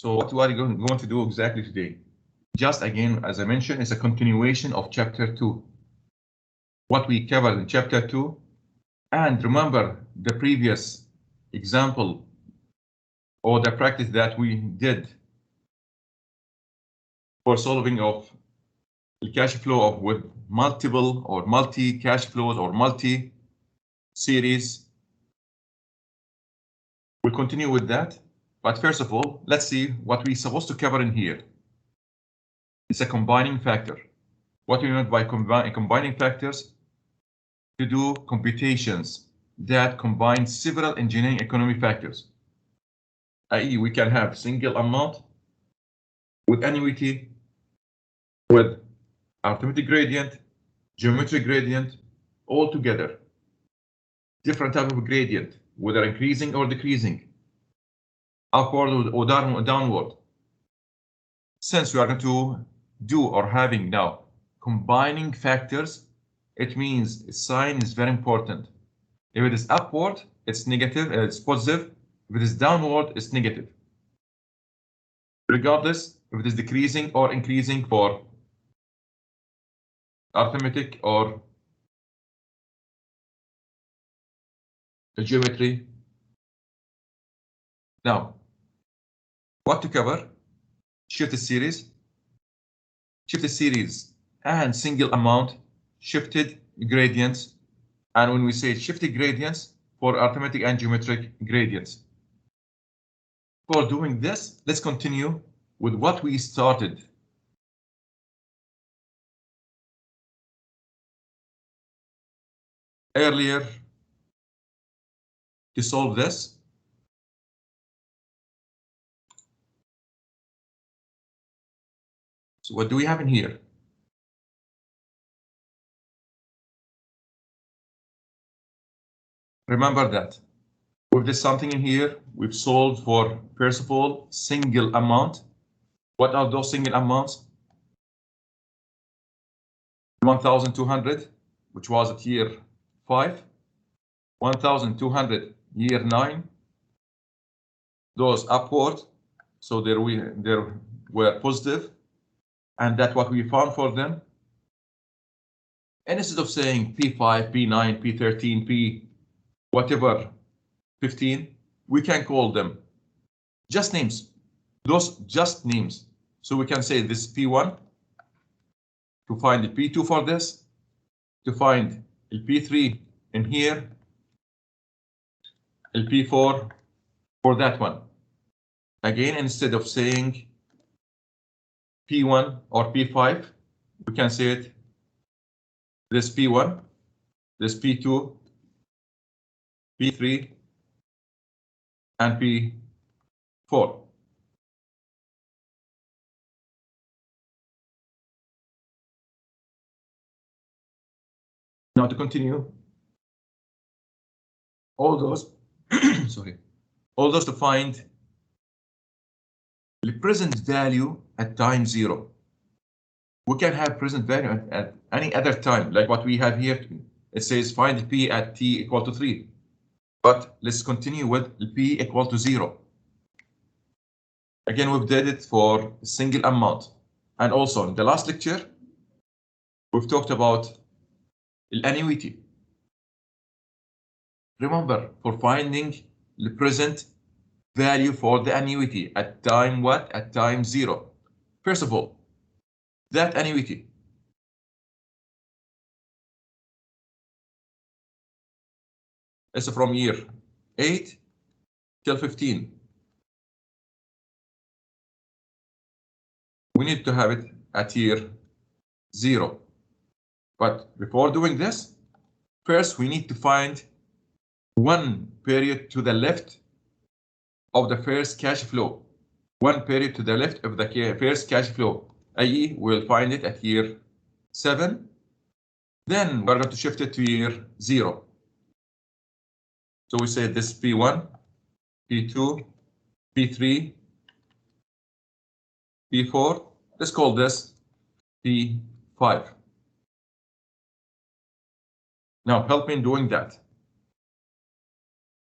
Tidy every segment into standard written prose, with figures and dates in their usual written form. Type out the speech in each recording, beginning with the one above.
So what we are going to do exactly today, just again, as I mentioned, it's a continuation of chapter 2. What we covered in chapter 2, and remember the previous example or the practice that we did for solving of the cash flow of with multiple or multi cash flows or multi series. We'll continue with that. But first of all, let's see what we're supposed to cover in here. It's a combining factor. What we mean by combining factors? To do computations that combine several engineering economy factors. i.e., we can have single amount with annuity, with arithmetic gradient, geometric gradient, all together. Different type of gradient, whether increasing or decreasing, upward or downward. Since we are going to do or having now combining factors, it means sign is very important. If it is upward, it's negative, it's positive. If it is downward, it's negative. Regardless if it is decreasing or increasing for arithmetic or geometry. Now, what to cover? Shifted series, and single amount, shifted gradients. And when we say shifted gradients, for arithmetic and geometric gradients. For doing this, let's continue with what we started. Earlier to solve this. So what do we have in here? Remember that with this something in here, we've solved for, first of all, single amount. What are those single amounts? 1,200, which was at year 5, 1,200 year 9, those upward, so there were positive, and that's what we found for them. And instead of saying P5, P9, P13, P whatever 15, we can call them just names, those just names. So we can say this P1 to find the P2 for this, to find the P3 in here, the P4 for that one. Again, instead of saying P1 or P5, we can say it this P1, this P2, P3, and P4. Now to continue, all those, all those to find the present value at time 0. We can have present value at any other time, like what we have here. It says find P at t equal to 3. But let's continue with P equal to 0. Again, we've did it for a single amount. And also in the last lecture, we've talked about annuity. Remember, for finding the present value for the annuity at time what? At time 0. First of all, that annuity is from year 8 till 15. We need to have it at year 0. But before doing this, first we need to find one period to the left of the first cash flow. One period to the left of the first cash flow, i.e. we'll find it at year 7. Then we're going to shift it to year 0. So we say this P1, P2, P3, P4. Let's call this P5. Now help me in doing that.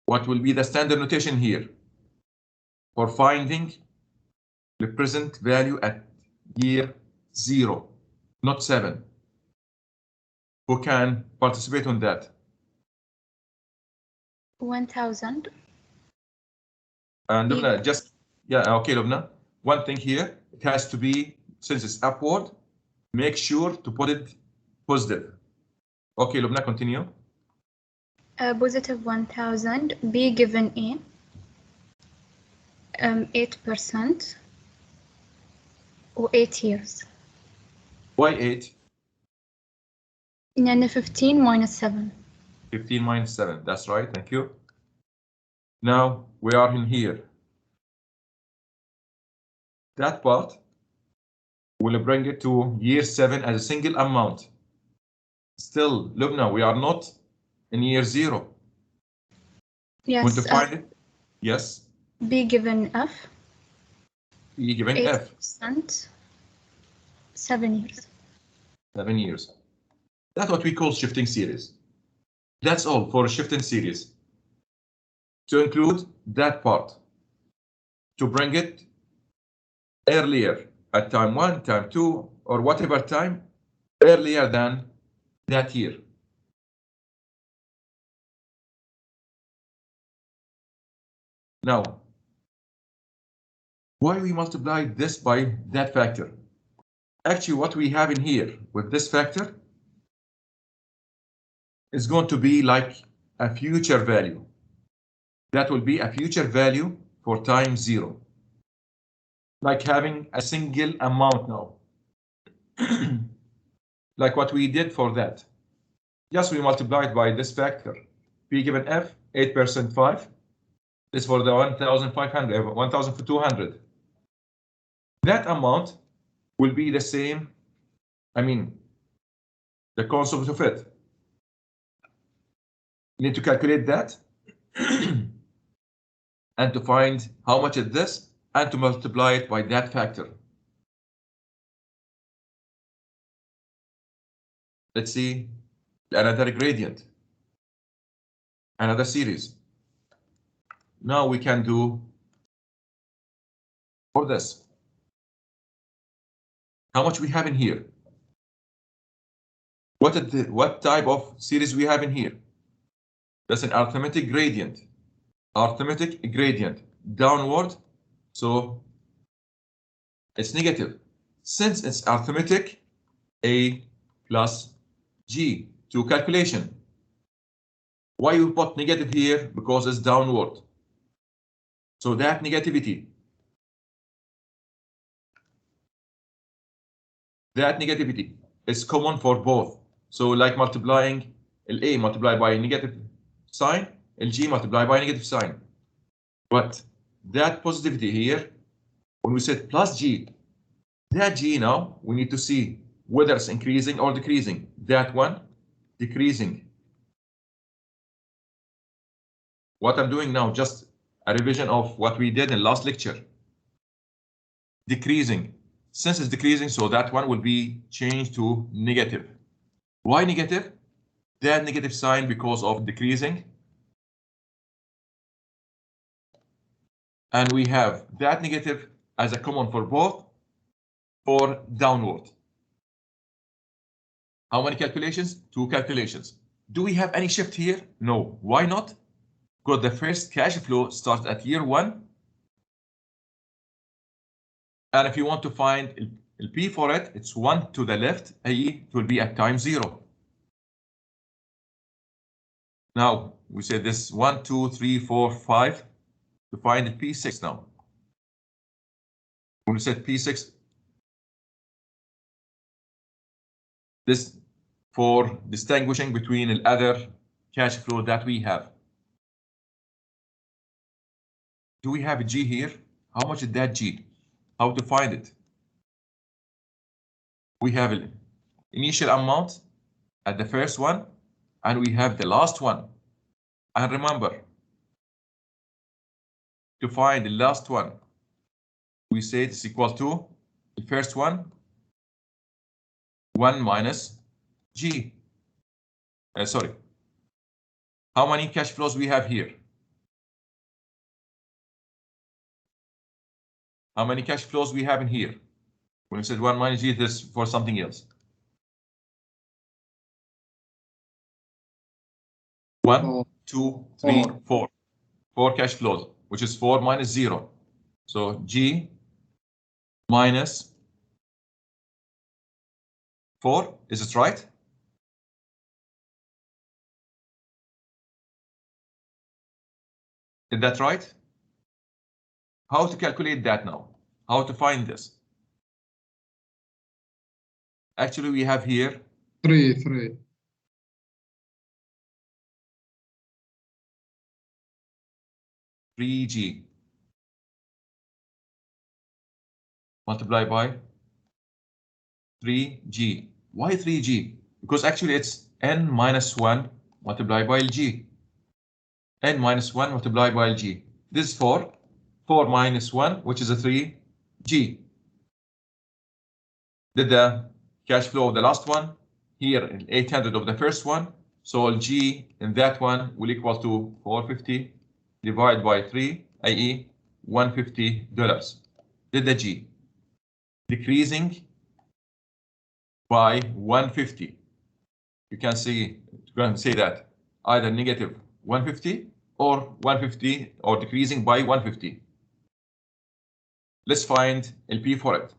What will be the standard notation here for finding the present value at year 0, not 7. Who can participate on that? 1000. And Lubna, just, yeah, okay, Lubna. One thing here, it has to be, since it's upward, make sure to put it positive. Okay, Lubna, continue. Positive 1000, B given A, 8%, or 8 years. Why 8? يعني 15 minus 7. 15 minus 7, that's right, thank you. Now we are in here. That part will bring it to year 7 as a single amount. Still, Lubna, we are not in year 0. Yes. Want to find it? Yes. B given F. B given 8%, F. 7 years. 7 years. That's what we call shifting series. That's all for a shifting series. To include that part. To bring it earlier at time 1, time 2, or whatever time earlier than that year. Now, why we multiply this by that factor? Actually, what we have in here with this factor is going to be like a future value. That will be a future value for time 0. Like having a single amount now. Like what we did for that. Just we multiply it by this factor. P given F, 8% 5. This for the 1,500, 1,200. That amount will be the same, I mean, the concept of it. You need to calculate that and to find how much is this and to multiply it by that factor. Let's see another gradient, another series. Now we can do for this. How much we have in here? What type of series we have in here? That's an arithmetic gradient. Arithmetic gradient downward, so it's negative. Since it's arithmetic, A plus G to calculation. Why you put negative here? Because it's downward. So that negativity is common for both. So like multiplying A multiplied by a negative sign, G multiplied by a negative sign. But that positivity here, when we said plus G, that G now, we need to see whether it's increasing or decreasing. That one, decreasing. What I'm doing now, just a revision of what we did in last lecture. Decreasing. Since it's decreasing, so that one will be changed to negative. Why negative? That negative sign because of decreasing. And we have that negative as a common for both, for downward. How many calculations? 2 calculations. Do we have any shift here? No. Why not? Because the first cash flow starts at year 1. And if you want to find the P for it, it's 1 to the left, i.e. it will be at time 0. Now, we say this 1, 2, 3, 4, 5 to find the P6 now. When we said P6, this for distinguishing between the other cash flow that we have. Do we have a G here? How much is that G? How to find it? We have an initial amount at the first one, and we have the last one. And remember, to find the last one, we say it's equal to the first one, 1 minus G. Sorry. How many cash flows we have here? How many cash flows we have in here? When we said 1 minus G, this for something else. 1, 2, 3, 4. 4 cash flows, which is 4 minus 0. So G minus 4, is it right? Is that right? How to calculate that now? How to find this? Actually, we have here 3. 3G multiplied by 3G. Why 3G? Because actually it's N minus 1 multiplied by G. N minus 1 multiplied by G. This is 4. 4 minus 1, which is a 3G. Did the cash flow of the last one, here in 800 of the first one. So G in that one will equal to 450 divided by 3, i.e. $150. Did the G decreasing by 150. You can see, go and say that either negative 150 or 150 or decreasing by 150. Let's find LP for it.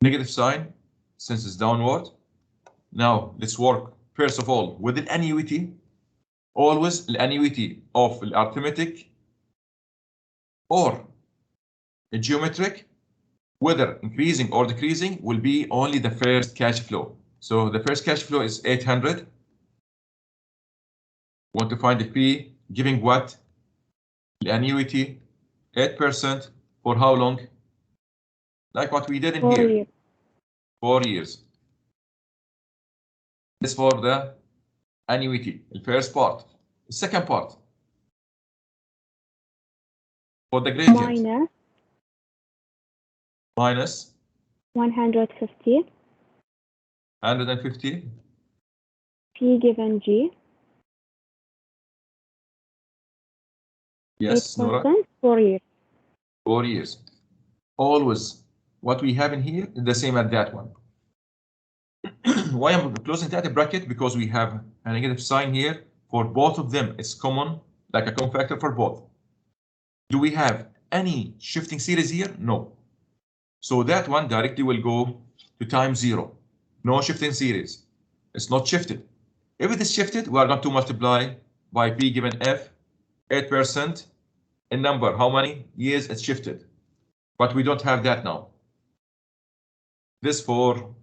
Negative sign since it's downward. Now let's work first of all with the annuity. Always the annuity of the arithmetic or a geometric, whether increasing or decreasing, will be only the first cash flow. So the first cash flow is 800. Want to find the P giving what? The annuity 8% for how long? Like what we did in 4 here. years. 4 years. This for the annuity, the first part. The second part. For the gradient. Minus 150. 150. P given G. Yes, 8%, Nora. 4 years. 4 years. Always what we have in here is the same as that one. Why I'm closing that bracket? Because we have a negative sign here for both of them. It's common, like a common factor for both. Do we have any shifting series here? No. So that one directly will go to times 0. No shifting series. It's not shifted. If it is shifted, we are going to multiply by P given F, 8%, in number, how many years it's shifted. But we don't have that now. This for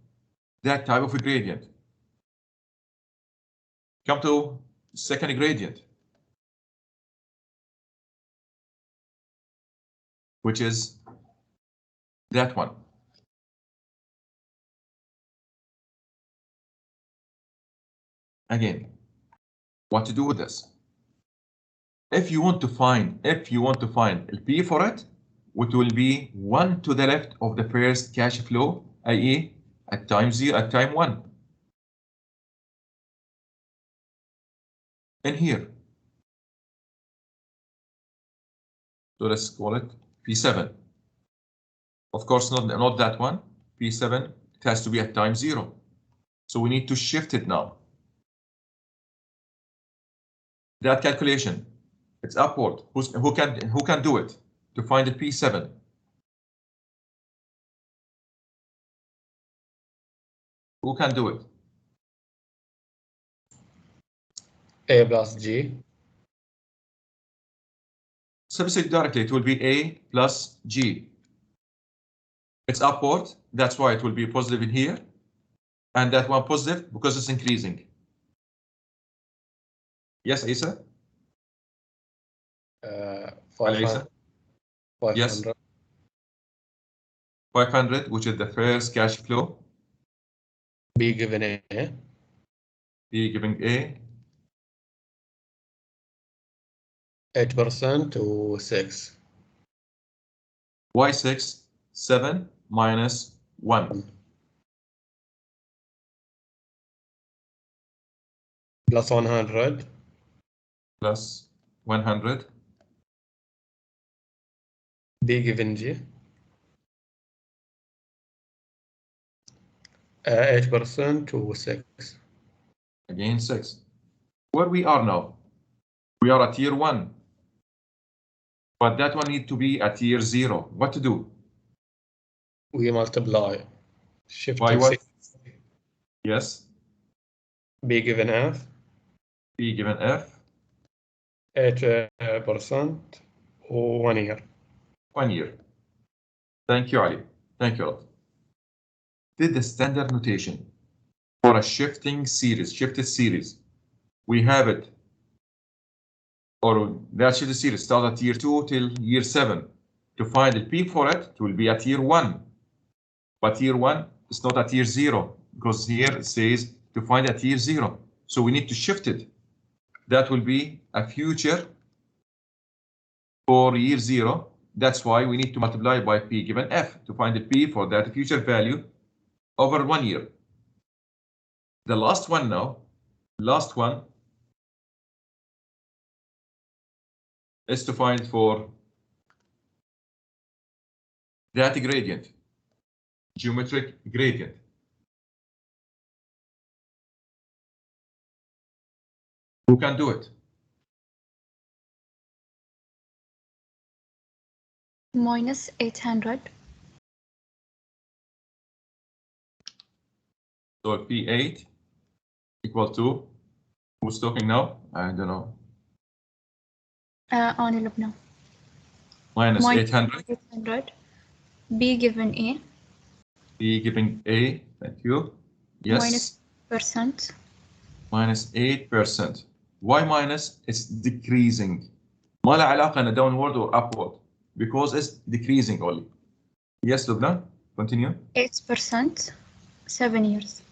that type of a gradient. Come to second gradient, which is that one. Again, what to do with this? If you want to find LP for it, it will be 1 to the left of the first cash flow, i.e. at time 0, at time 1. In here. So let's call it P7. Of course, not that one. P7, it has to be at time 0. So we need to shift it now. That calculation, it's upward. Who can do it to find the P7? Who can do it? A plus G. Substitute directly, it will be A plus G. It's upward, that's why it will be positive in here. And that one positive because it's increasing. Yes, Isa? 500. Yes. 500, which is the first cash flow. B given A. B giving A. 8% to 6. Why 6? 7 minus 1. Plus 100. Plus 100. B given G. 8% to 6. Again 6. Where we are now? We are at tier 1. But that one need to be at tier 0. What to do? We multiply. Shift By to what? 6. Yes. B given F. P given F. 8% or 1 year. 1 year. Thank you, Ali. Thank you a lot. Did the standard notation for a shifting series, shifted series. We have it, or that shifted series starts at year 2 till year 7. To find the P for it will be at year 1. But year 1 is not at year 0, because here it says to find at year 0. So we need to shift it. That will be a future for year 0. That's why we need to multiply by P given F to find the P for that future value over 1 year. The last one now, last one is to find for that gradient, geometric gradient. Who can do it? Minus 800. So P8 equal to, who's talking now? I don't know. أنا لبنى. Minus 800. 800. B given A. B giving A. Thank you. Yes. Minus percent. Minus 8%. Why minus? It's decreasing. ما له علاقة إنه downward or upward, because it's decreasing only. Yes, Lubna, continue. 8%. 7 years.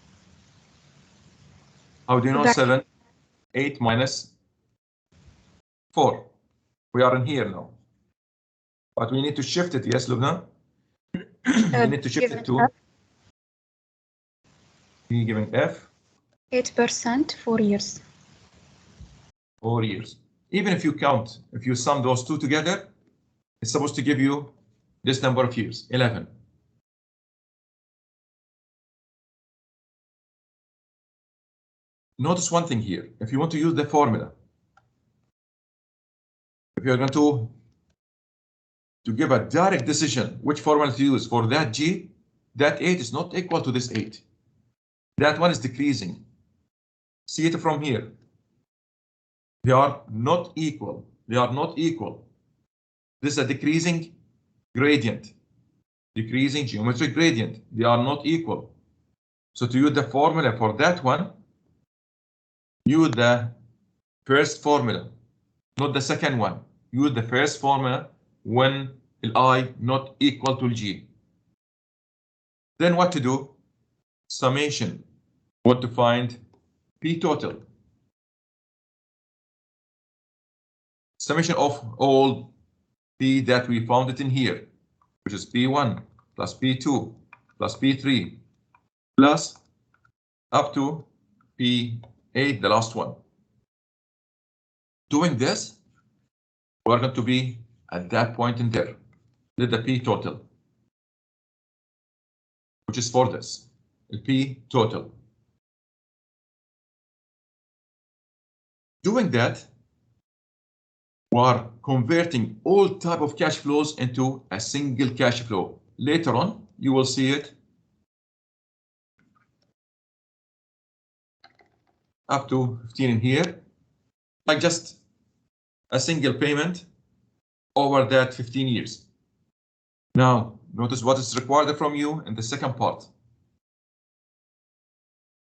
How do you know 7? 8 minus 4. We are in here now. But we need to shift it. Yes, Lubna? We need to shift it to F. B given F. 8%. 4 years. 4 years. Even if you count, if you sum those two together, it's supposed to give you this number of years, 11. Notice one thing here. If you want to use the formula, if you're going to give a direct decision which formula to use for that G, that 8 is not equal to this 8. That one is decreasing. See it from here. They are not equal. They are not equal. This is a decreasing gradient. Decreasing geometric gradient. They are not equal. So to use the formula for that one, use the first formula, not the second one. Use the first formula when I not equal to G. Then what to do? Summation. What to find? P total. Summation of all P that we found it in here, which is P1 plus P2 plus P3 plus up to P8, the last one. Doing this, we're going to be at that point in there. Let the P total, which is for this, the P total. Doing that, we are converting all type of cash flows into a single cash flow. Later on, you will see it up to 15 in here, like just a single payment over that 15 years. Now, notice what is required from you in the second part.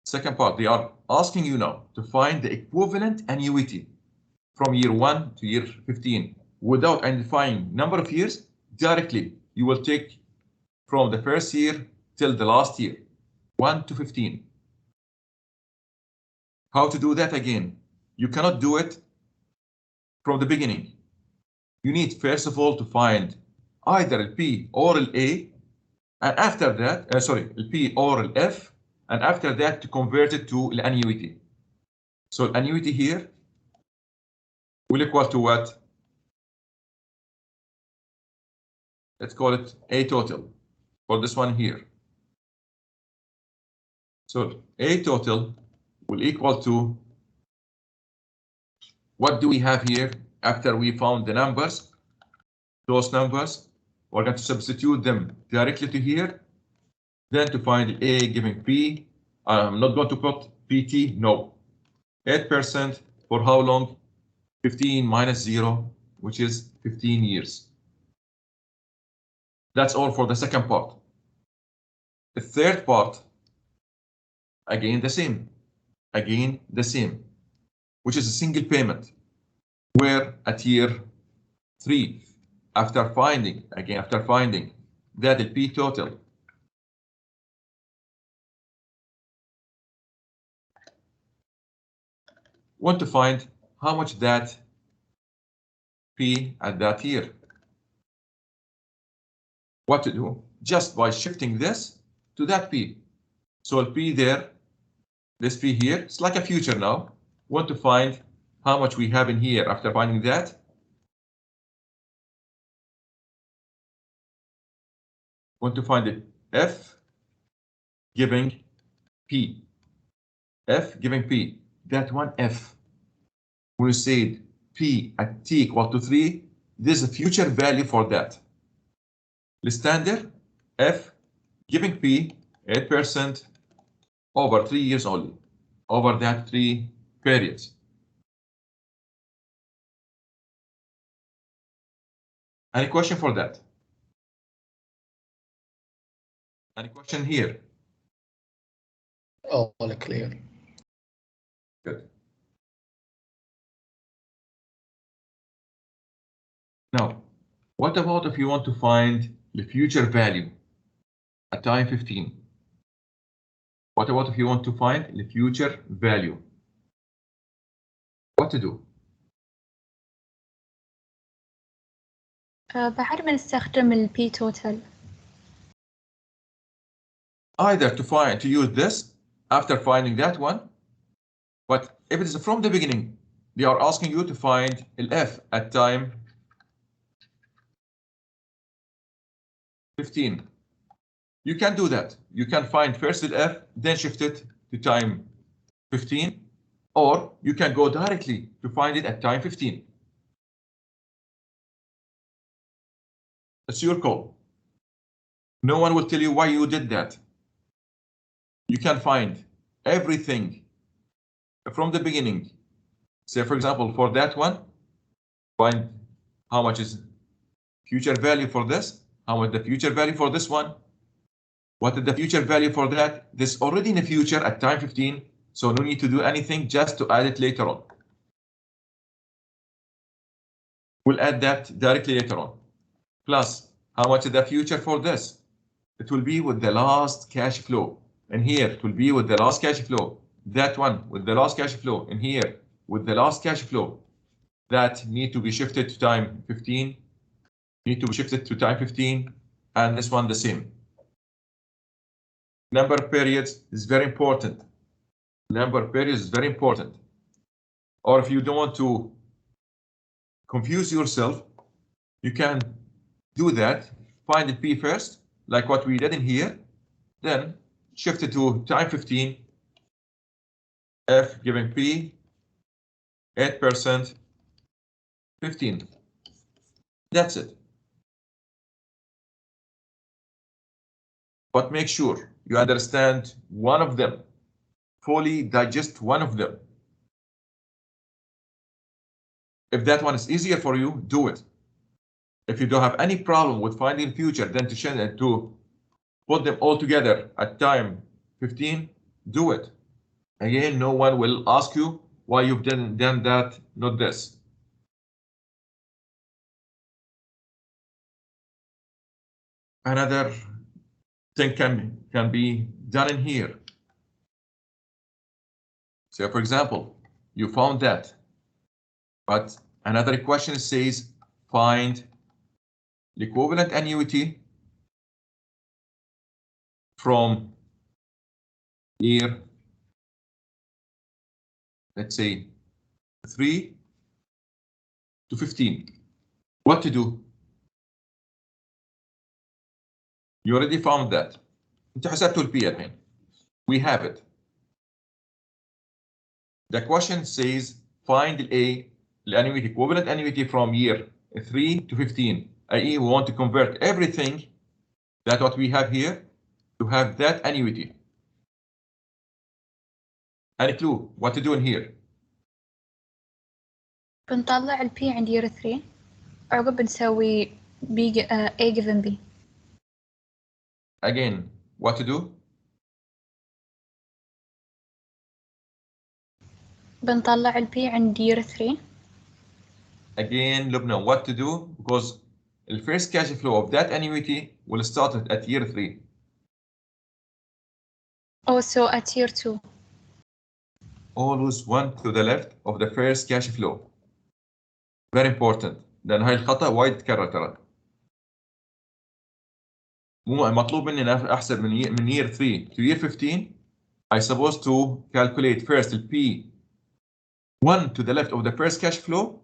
Second part, they are asking you now to find the equivalent annuity from year 1 to year 15 without identifying number of years. Directly, you will take from the first year till the last year, 1 to 15. How to do that again? You cannot do it from the beginning. You need first of all to find either a P or an A, and after that, a P or an F, and after that to convert it to an annuity. So annuity here will equal to what? Let's call it A total for this one here. So A total will equal to, what do we have here after we found the numbers? Those numbers, we're going to substitute them directly to here. Then to find A giving P, I'm not going to put PT, no. 8% for how long? 15 minus 0, which is 15 years. That's all for the second part. The third part, again the same, which is a single payment. Where at year 3, after finding that the P total want to find how much that P at that year. What to do? Just by shifting this to that P. So P there, this P here, it's like a future now. Want to find how much we have in here after finding that. Want to find it F giving P. F giving P. That one F. When we said P at T equal to 3, this is a future value for that. The standard F giving P 8% over 3 years only, over that 3 periods. Any question for that? Any question here? All clear. Good. Now, what about if you want to find the future value at time 15? What about if you want to find the future value? What to do? بعد ما نستخدم ال P total. Either to use this after finding that one, but if it is from the beginning, they are asking you to find the F at time 15. You can do that. You can find first the F, then shift it to time 15, or you can go directly to find it at time 15. It's your call. No one will tell you why you did that. You can find everything from the beginning. Say, for example, for that one, find how much is future value for this, how much the future value for this one, what is the future value for that. This already in the future at time 15, so no need to do anything, just to add it later on. We'll add that directly later on. Plus, how much is the future for this? It will be with the last cash flow. And here it will be with the last cash flow. That one with the last cash flow. And here with the last cash flow. That need to be shifted to time 15. Need to be shifted to time 15. And this one the same. Number of periods is very important. Number of periods is very important. Or if you don't want to confuse yourself, you can do that. Find the P first, like what we did in here. Then shift it to time 15. F giving P 8%, 15. That's it. But make sure you understand one of them. Fully digest one of them. If that one is easier for you, do it. If you don't have any problem with finding future, then to put them all together at time 15, do it. Again, no one will ask you why you've done that, not this. Another thing can be done in here. So for example, you found that, but another question says find the equivalent annuity from year, let's say 3 to 15. What to do? You already found that. انت حسبتوا البي الحين. We have it. The question says find the annuity, equivalent annuity from year 3 to 15, i.e. we want to convert everything that what we have here to have that annuity. Any clue what to do in here? بنطلع ال P عند year 3 عقب بنسوي A given B. Again, what to do? بنطلع ال P عند year 3. Again, Lubna, what to do? Because the first cash flow of that annuity will start at year 3. Also at year 2. Always one to the left of the first cash flow. Very important. لأن هاي الخطأ وايد تكرر ترى. مو مطلوب مني أحسب من year 3 to year 15. I supposed to calculate first the P one to the left of the first cash flow,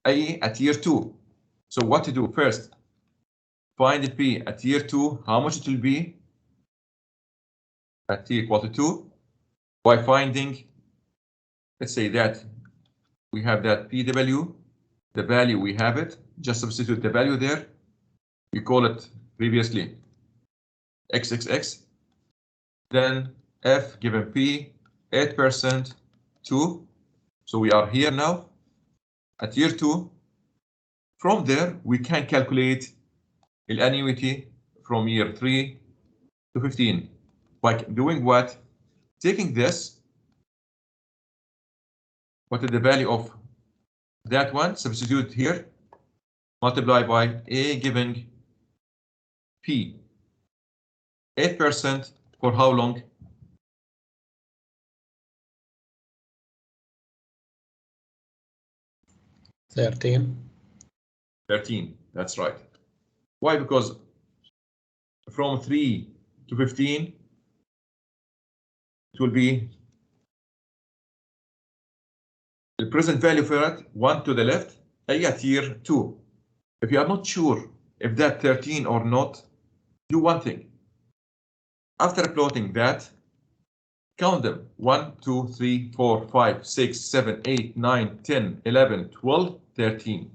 i.e. at year 2. So what to do first? Find the P at year 2, how much it will be at T equal to 2 by finding, let's say that we have that PW, the value we have it, just substitute the value there. We call it previously XXX. Then F given P, 8%, 2. So we are here now at year 2. From there, we can calculate the annuity from year 3 to 15 by doing what? Taking this, what is the value of that one, substitute here, multiply by A given P. 8% for how long? 13. 13, that's right. Why? Because from 3 to 15, it will be the present value for it, 1 to the left, at year 2. If you are not sure if that 13 or not, do one thing. After plotting that, count them 1, 2, 3, 4, 5, 6, 7, 8, 9, 10, 11, 12, 13.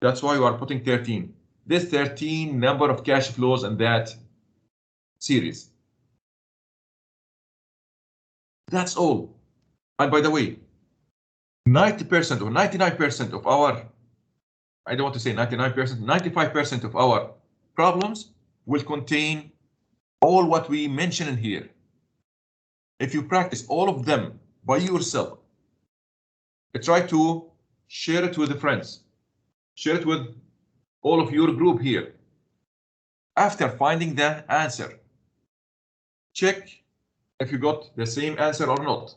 That's why you are putting 13. This 13 number of cash flows in that series. That's all. And by the way, 90% or 99% of our, I don't want to say 99%, 95% of our problems will contain all what we mentioned in here. If you practice all of them by yourself, try to share it with the friends, share it with all of your group here. After finding the answer, check if you got the same answer or not.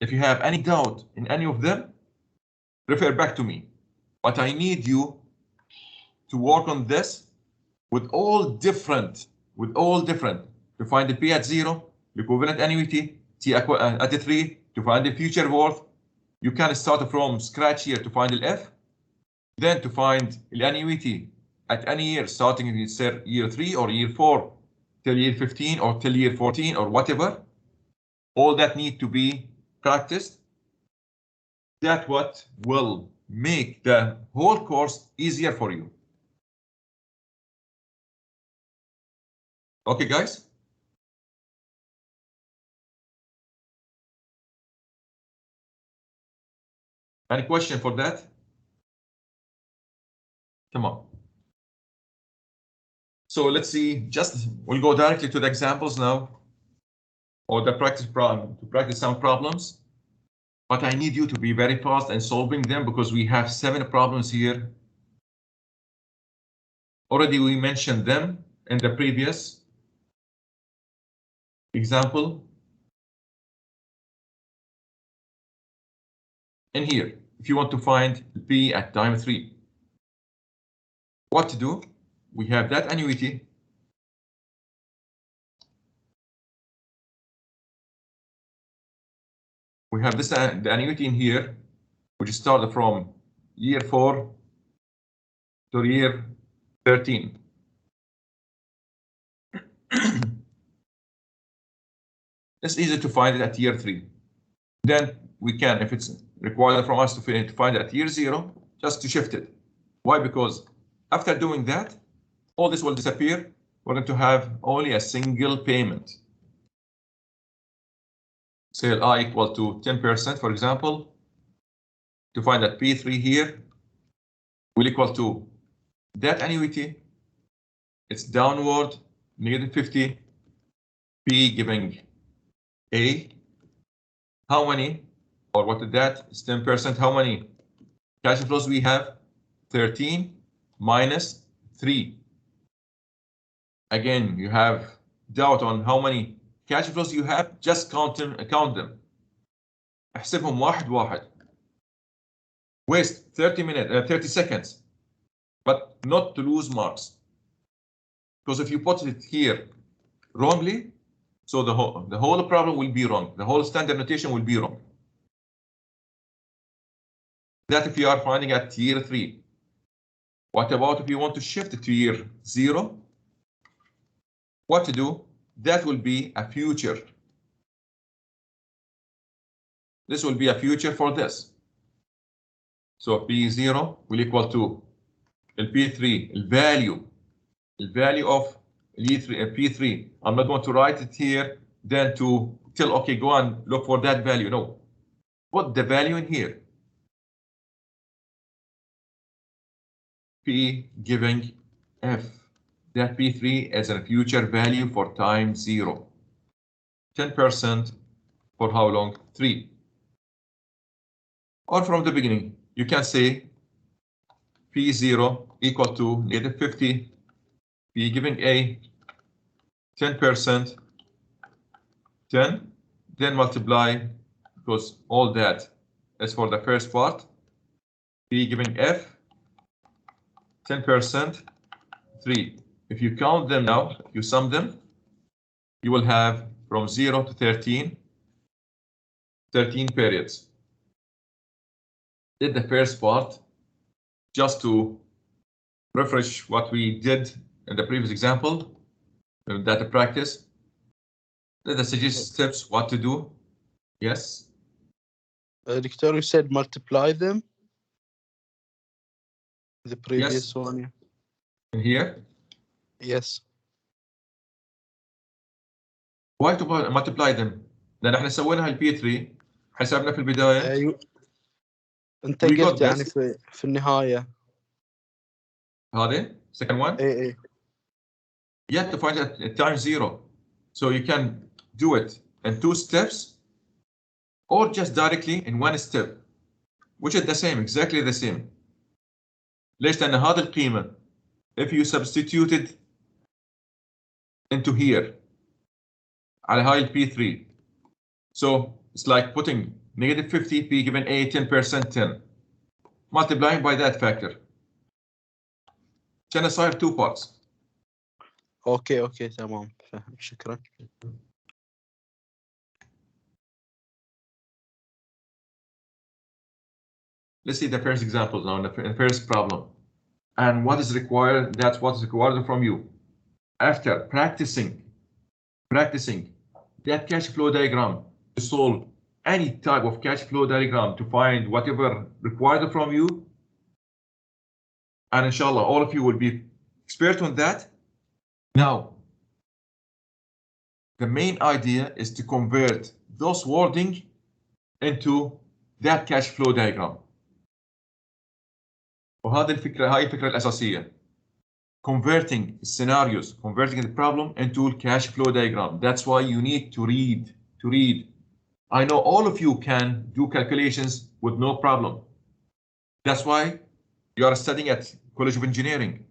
If you have any doubt in any of them, refer back to me. But I need you to work on this with all different, to find the P at 0, the equivalent annuity, T at 3, to find the future worth. You can start from scratch here to find the F, then to find the annuity at any year, starting in year 3 or year 4 till year 15 or till year 14 or whatever. All that need to be practiced. That's what will make the whole course easier for you. Okay, guys? Any question for that? Come on. So let's see, we'll go directly to the examples now, or the practice problem, to practice some problems. But I need you to be very fast in solving them because we have 7 problems here. Already we mentioned them in the previous example. And here, if you want to find P at time 3, what to do? We have that annuity. We have this the annuity in here, which started from year 4 to year 13. It's easy to find it at year 3. Then we can, if it's required from us to find it at year 0, just to shift it. Why? Because after doing that, all this will disappear. We're going to have only a single payment. Say I equal to 10%, for example. To find that P3 here will equal to that annuity. It's downward, -50. P giving A. How many? Or what is that? It's 10%. How many cash flows we have? 13 minus 3. Again, you have doubt on how many cash flows you have. Just count them. احسبهم واحد واحد. Waste 30 seconds, but not to lose marks. Because if you put it here wrongly, so the whole problem will be wrong. The whole standard notation will be wrong. That if you are finding at year 3. What about if you want to shift it to year 0? What to do? That will be a future. This will be a future for this. So P0 will equal to P3, the value of P3. I'm not going to write it here, then to tell, okay, go and look for that value. No, put the value in here. P giving F. That P3 is a future value for time 0. 10% for how long? 3. Or from the beginning, you can say P0 equal to -50. P giving A 10%, 10, then multiply, because all that is for the first part. P giving F 10%, 3. If you count them now, if you sum them, you will have from 0 to 13 periods. Did the first part just to refresh what we did in the previous example, data practice. Let us suggest steps what to do. Yes. Doctor, you said multiply them. The previous one. Yeah. In here. Yes. Why to multiply them؟ لأن احنا سوينا الP3 حسبنا في البداية. أيوة. أنت قلت يعني في النهاية. هذا second one. إيه. You have to find it at time 0, so you can do it in 2 steps, or just directly in 1 step, which is the same, exactly the same. ليش؟ لأن هذه القيمة if you substituted into here على هاي P3, so it's like putting -50 P given A 10% 10, multiplying by that factor. كان صاير 2 parts. اوكي تمام فهم. شكرا. Let's see the first example now, the first problem. And what is required, that's what is required from you. After practicing that cash flow diagram to solve any type of cash flow diagram to find whatever required from you. And inshallah, all of you will be expert on that. Now, the main idea is to convert those wording into that cash flow diagram. وهذه الفكرة، هاي الفكرة الأساسية. Converting scenarios, converting the problem into a cash flow diagram. That's why you need to read. I know all of you can do calculations with no problem. That's why you are studying at College of Engineering.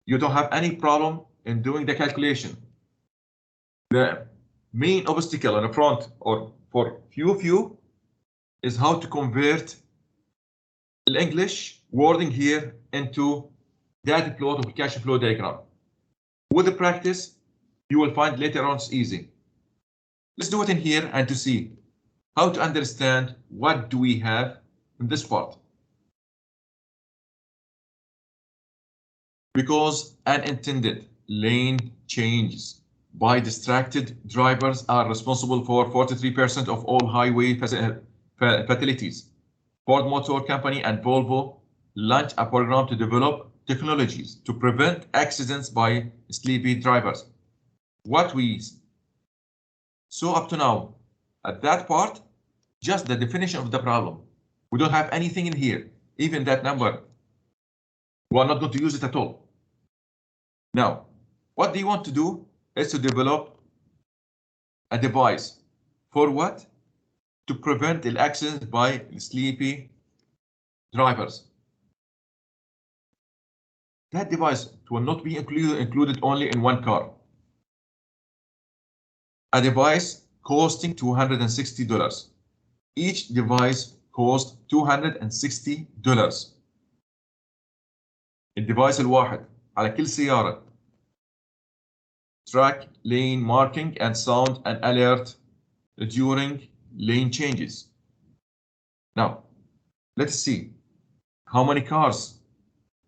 You don't have any problem in doing the calculation. The main obstacle on the front, or for few of you, is how to convert the English wording here into data plot or cash flow diagram. With the practice, you will find later on it's easy. Let's do it in here and to see how to understand what do we have in this part. Because unintended lane changes by distracted drivers are responsible for 43% of all highway fatalities. Ford Motor Company and Volvo launched a program to develop technologies to prevent accidents by sleepy drivers. What we saw up to now at that part, just the definition of the problem. We don't have anything in here, even that number. We are not going to use it at all. Now, what they want to do is to develop a device for what? To prevent the accidents by sleepy drivers. That device will not be included only in one car. A device costing $260. Each device costs $260. الديفايس الواحد على كل سيارة. Track lane marking and sound an alert during lane changes. Now, let's see how many cars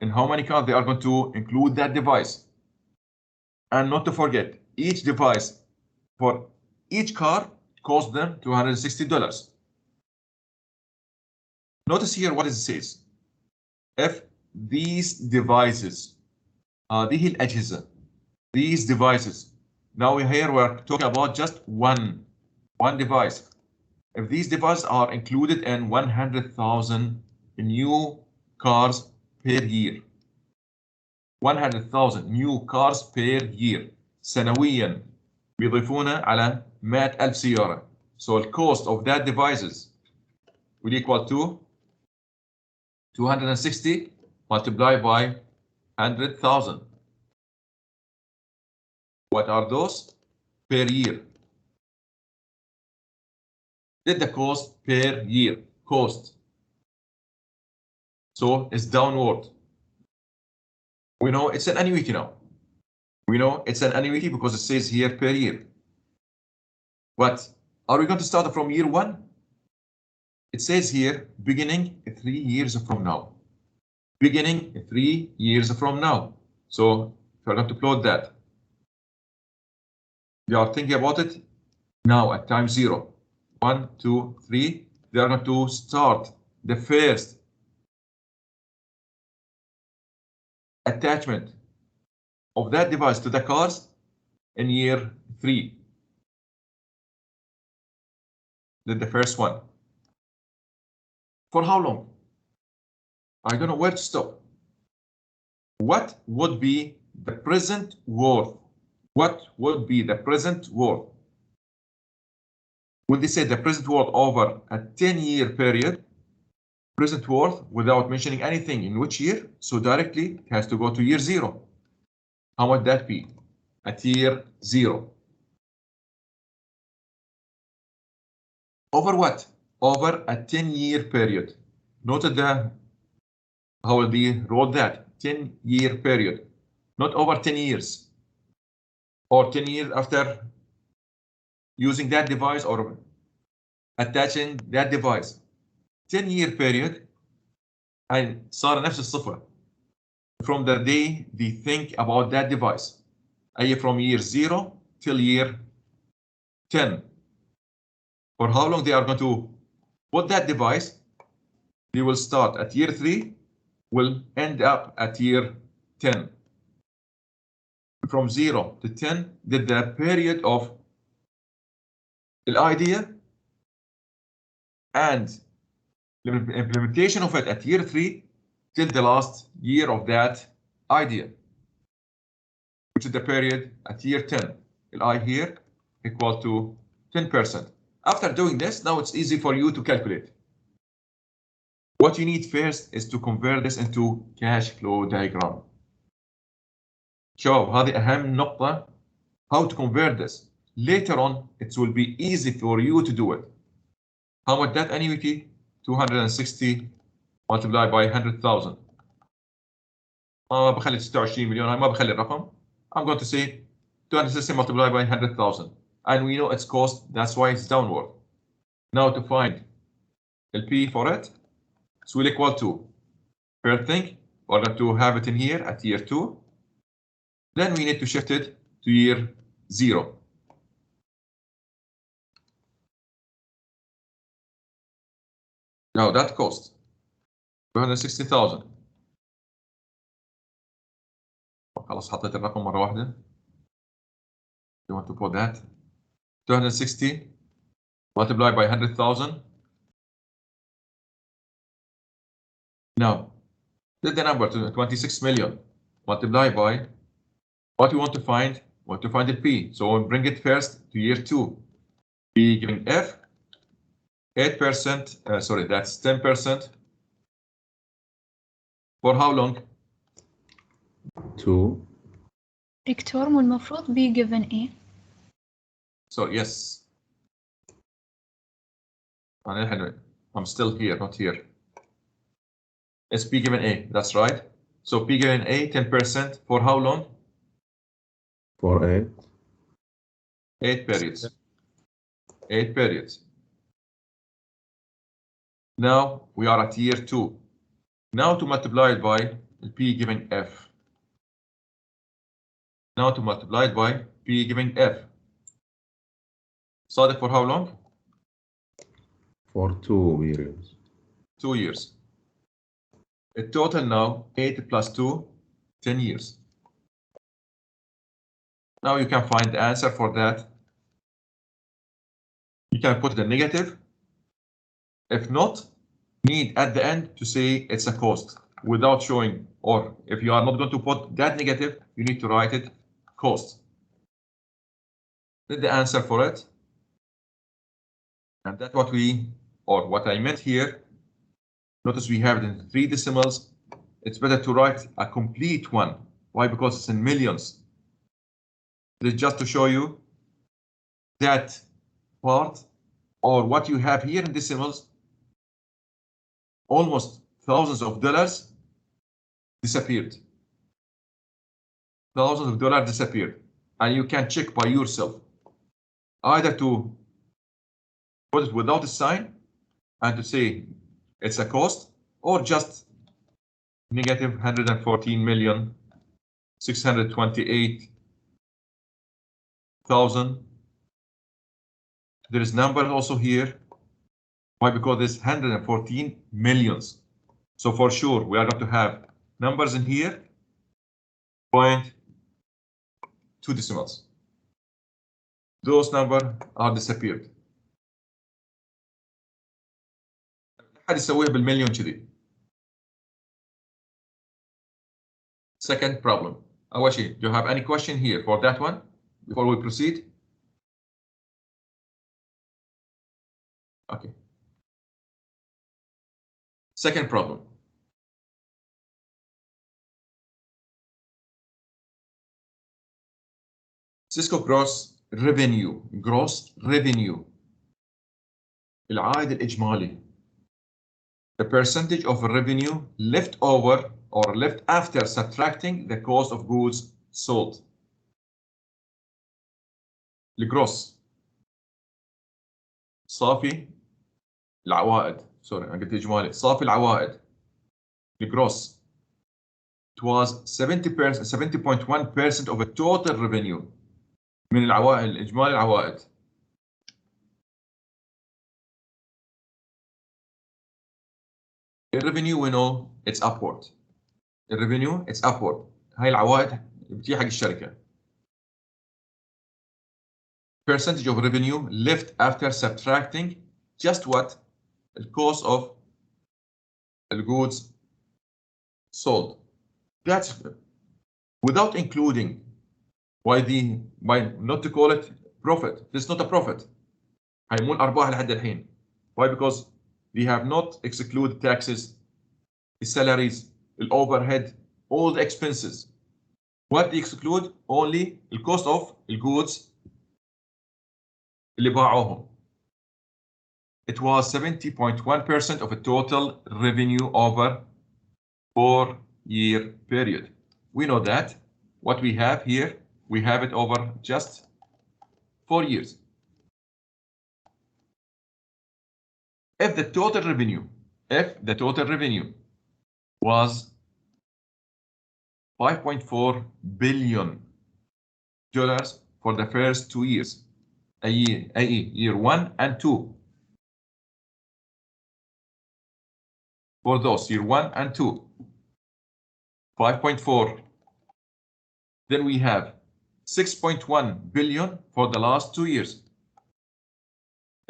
they are going to include that device. And not to forget, each device for each car costs them $260. Notice here what it says. If these devices, these devices, now here we're talking about just one device. If these devices are included in 100,000 new cars per year, 100,000 new cars per year سنويا بيضيفونه على 100,000 سيارة. So the cost of that devices will equal to 260 multiplied by 100,000. What are those? Per year. Did the cost per year cost. So it's downward. We know it's an annuity now. We know it's an annuity because it says here per year. But are we going to start from year one? It says here beginning 3 years from now. Beginning 3 years from now. So if you're going to plot that, you are thinking about it now at time 0. 1, 2, 3. They are going to start the first attachment of that device to the cars in year 3. Then the first one. For how long? I don't know where to stop. What would be the present worth? What would be the present worth? Would they say the present worth over a 10-year period? Present worth without mentioning anything in which year? So directly it has to go to year 0. How would that be? At year 0. Over what? Over a 10-year period. Noted the how they wrote that 10-year period, not over 10 years or 10 years after using that device or attaching that device. 10-year period and صار نفس الصفة from the day they think about that device. أي from year 0 till year 10. For how long they are going to put that device? They will start at year 3, will end up at year 10. From 0 to 10, did the period of the idea and the implementation of it at year 3 till the last year of that idea, which is the period at year 10. I here equal to 10%. After doing this, now it's easy for you to calculate. What you need first is to convert this into cash flow diagram. شوف هذه أهم نقطة. How to convert this. Later on, it will be easy for you to do it. How much that annuity? 260 multiplied by 100,000. ما بخلي 26 مليون. ما بخلي الرقم. I'm going to say 260 multiplied by 100,000. And we know its cost. That's why it's downward. Now to find the P for it. It will equal to, first thing, we're going to have it in here at year 2. Then we need to shift it to year 0. Now that cost 260,000. خلاص حطيت الرقم مرة واحدة. You want to put that 260 multiplied by 100,000. Now, take the number to 26 million multiplied by what you want to find. We want to find the P. So we'll bring it first to year 2. P giving F 8%. Sorry, that's 10%. For how long? 2. دكتور مو المفروض B given A. So yes. I'm still here, not here. It's P given A, that's right. So P given A, 10% for how long? For 8. 8 periods. 8 periods. Now we are at year 2. Now to multiply it by P giving F. Now to multiply it by P giving F. Sadiq, for how long? For 2 periods. 2 years. The total now 8 plus 2, 10 years. Now you can find the answer for that. You can put the negative. If not, need at the end to say it's a cost without showing, or if you are not going to put that negative, you need to write it cost. That's the answer for it. And that's what what I meant here. Notice we have it in 3 decimals. It's better to write a complete one. Why? Because it's in millions. This is just to show you that part, or what you have here in decimals, almost thousands of dollars disappeared. Thousands of dollars disappeared. And you can check by yourself. Either to put it without a sign and to say it's a cost, or just negative 114,628,000. There is number also here. Why? Because there's 114 millions. So for sure, we are going to have numbers in here, 0.2 decimals. Those numbers are disappeared. حد يسويها بالمليون كذي. Second problem. أول شيء, do you have any question here for that one before we proceed? Okay. Second problem. Cisco gross revenue. Gross revenue. العائد الإجمالي. The percentage of revenue left over or left after subtracting the cost of goods sold. الجروس. صافي العوائد. Sorry, أنا قلت إجمالي. صافي العوائد. الجروس. It was 70.1% of the total revenue. من العوائد الإجمالي العوائد. الريفينيو we know it's upward. الريفينيو it's upward. هاي العوائد بتجي حق الشركة. Percentage of revenue left after subtracting just what? The cost of the goods sold. That's without including why not to call it profit. This is not a profit. هاي مو الأرباح لحد الحين. Why? Because we have not excluded taxes, the salaries, the overhead, all the expenses. What they exclude? Only the cost of the goods اللي باعوهم. It was 70.1% of the total revenue over 4-year period. We know that. What we have here, we have it over just 4 years. If the total revenue was $5.4 billion, for the first 2 years, AE, year 1 and 2. For those, year 1 and 2. 5.4. Then we have 6.1 billion for the last 2 years.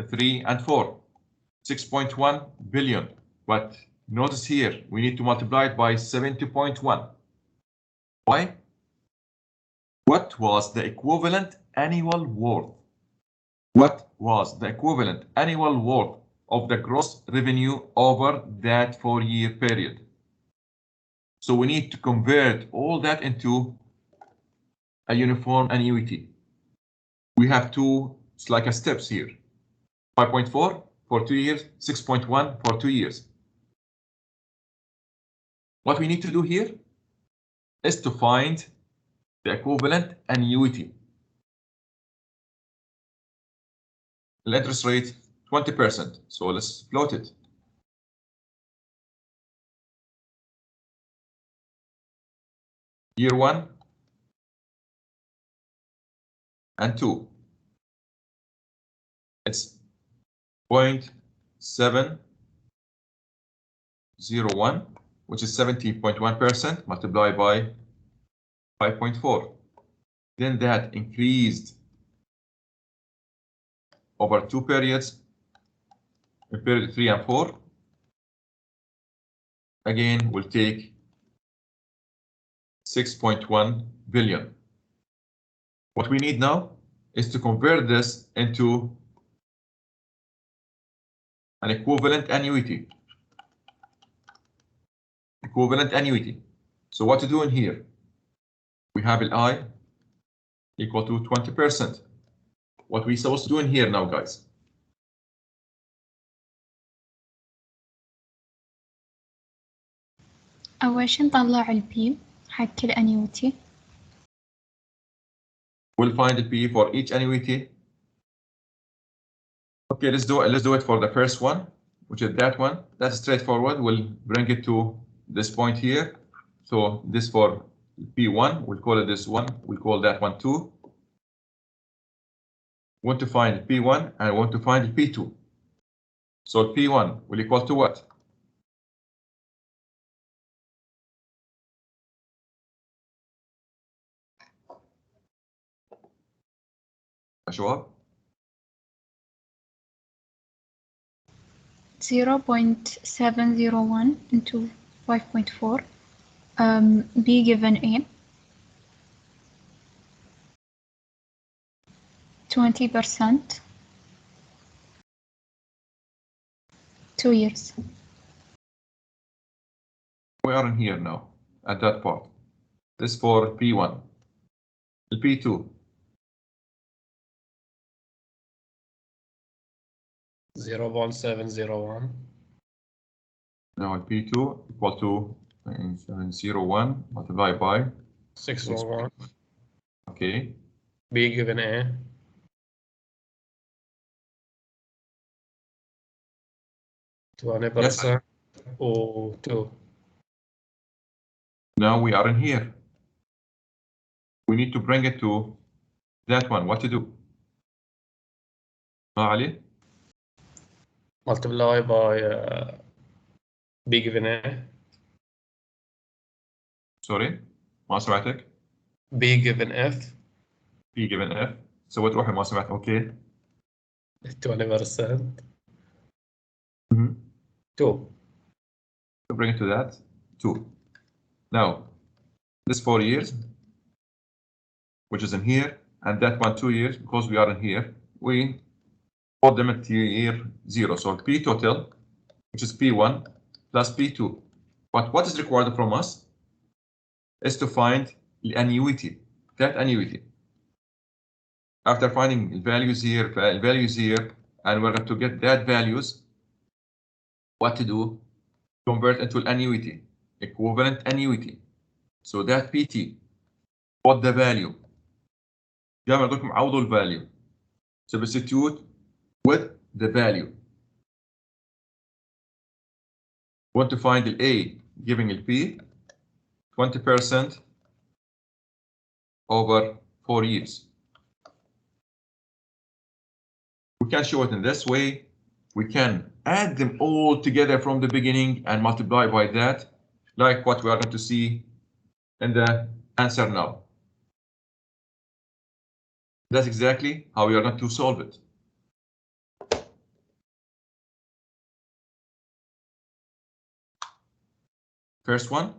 3 and 4. 6.1 billion. But notice here, we need to multiply it by 70.1. Why? What was the equivalent annual worth? What was the equivalent annual worth of the gross revenue over that 4-year period? So we need to convert all that into a uniform annuity. We have two steps here. 5.4 for 2 years, 6.1 for 2 years. What we need to do here is to find the equivalent annuity. The interest rate 20%. So let's float it. Year 1 and 2. It's 0.701, which is 70.1% multiplied by 5.4. Then that increased over 2 periods, in period 3 and 4. Again, we'll take 6.1 billion. What we need now is to convert this into an equivalent annuity. Equivalent annuity. So what to do in here? We have I equal to 20%. What we supposed to do in here now, guys? أول شي نطلع البي حق الأنيوتي. We'll find the P for each annuity. Okay, let's do it for the first one, which is that one. That's straightforward. We'll bring it to this point here. So this for P1, we'll call it this one. We'll call that one 2. Want to find P1 and want to find P2. So P1 will equal to what? شباب 0.701 into 5.4 B given A 20% 2 years. We are in here now at that part. This for P1. The P2. 0.701. Now P2 equal to 701 multiplied by 601. Okay. B given A. Yes. 20% or 2. Now we are in here. We need to bring it to that one. What to do? Ali? Multiply by B given A. Sorry, ما سمعتك. B given F. P given F. سويت روحي ما سمعت. Okay. 20%. 2. To bring it to that 2. Now this 4 years, which is in here, and that one 2 years, because we are in here, we put them at year 0. So P total, which is P1 plus P2. But what is required from us is to find the annuity, that annuity. After finding the values here, and we're going to get that values, what to do? Convert into annuity, equivalent annuity. So that PT, what the value? جاي عندكم عوضوا الvalue. Substitute with the value. Want to find the A giving the P, 20% over 4 years. can show it in this way. We can add them all together from the beginning and multiply by that, like what we are going to see in the answer now. That's exactly how we are going to solve it. First one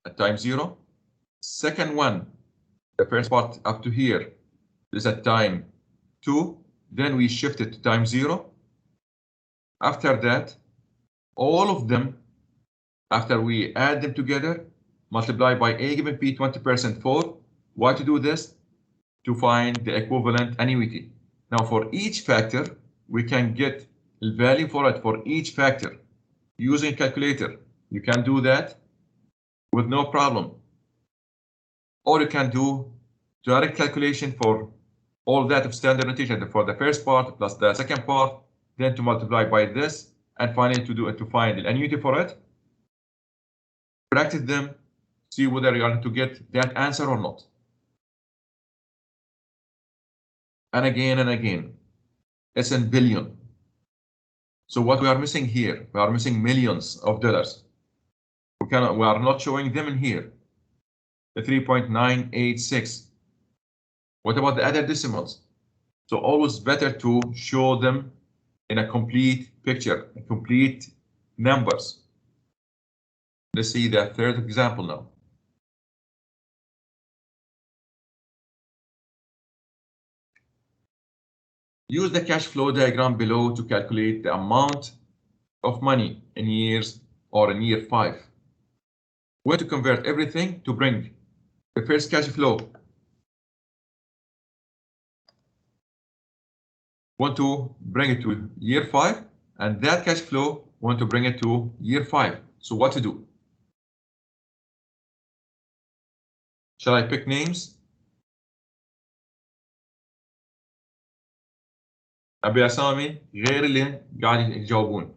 at time 0. Second one, the first part up to here is at time 2. Then we shift it to time 0. After that, all of them, after we add them together, multiply by a given p 20% for. Why to do this? To find the equivalent annuity. Now for each factor, we can get the value for it for each factor using calculator. You can do that with no problem. Or you can do direct calculation for all that of standard notation for the first part plus the second part, then to multiply by this, and finally to find the annuity for it. Practice them, see whether you are going to get that answer or not. And again, it's in billion. So what we are missing here, we are missing millions of dollars. We are not showing them in here. The 3.986. What about the other decimals? So always better to show them in a complete picture, complete numbers. Let's see the third example now. Use the cash flow diagram below to calculate the amount of money in years or in year 5. Where to convert everything to bring the first cash flow. Want to bring it to year 5, and that cash flow want to bring it to year 5. So what to do? Shall I pick names? أبي أسامي غير اللي قاعد يجاوبون.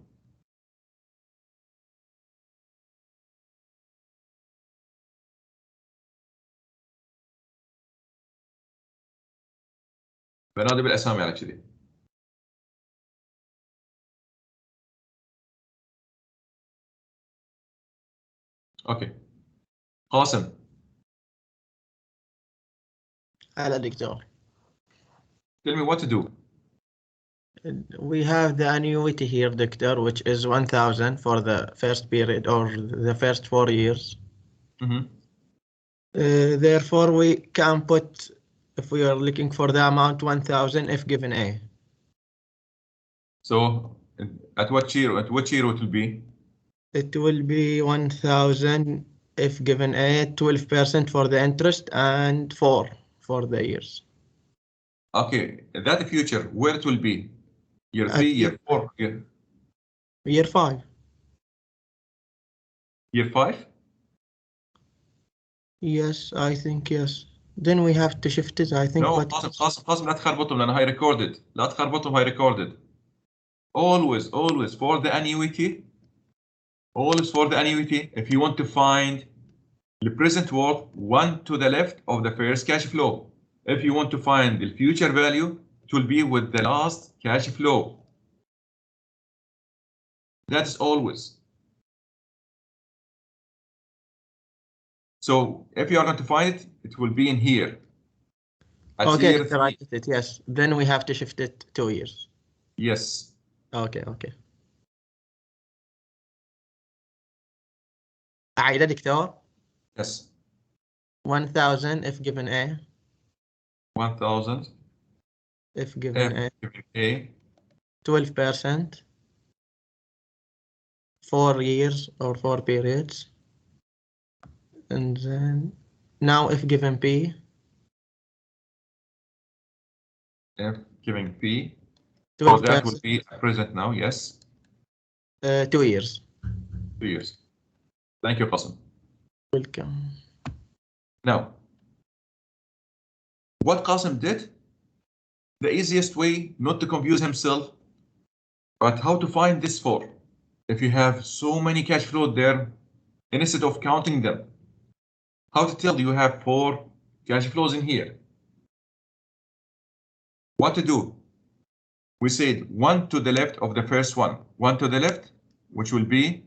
بنادي بالأسامي على كذي. Okay. قاسم. هلا دكتور. Tell me what to do. We have the annuity here, doctor, which is 1,000 for the first period or the first 4 years. Therefore, we can put, if we are looking for the amount 1,000 if given A. So at what year it will be? It will be 1,000 if given A, 12% for the interest and 4 for the years. Okay, that future, where it will be? Year 3, year 4, Year 5. Year 5? Yes, I think yes. Then we have to shift it, I think. No, قاسم لا تخربطهم لأن هاي recorded. لا تخربطهم هاي recorded. Always for the annuity. Always for the annuity. If you want to find the present worth, 1 to the left of the first cash flow. If you want to find the future value, it will be with the last cash flow. That's always. So if you are going to find it, it will be in here. Okay, yes. Then we have to shift it 2 years. Yes. Okay. أعيد دكتور. Yes. 1,000 if given A. 1,000 if given A. 12%. 4 years or 4 periods. And then now if given P. If given P. 12%. So that will be present now, yes. 2 years. 2 years. Thank you, Qasim. Welcome. Now, what Qasim did, the easiest way not to confuse himself, but how to find this for. If you have so many cash flow there, instead of counting them, how to tell you have 4 cash flows in here? What to do? we said 1 to the left of the first one. 1 to the left, which will be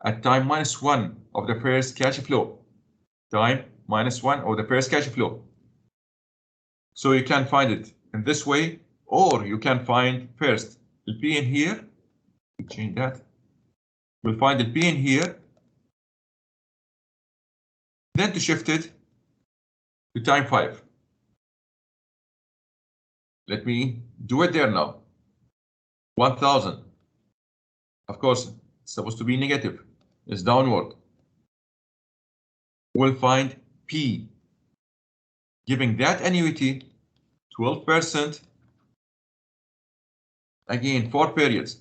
at time -1 of the first cash flow. Time -1 of the first cash flow. So you can find it in this way, or you can find first the P in here. Change that. We'll find the P in here. Then to shift it to time 5. Let me do it there now. 1000. Of course, it's supposed to be negative. It's downward. We'll find P, giving that annuity 12%. Again, 4 periods.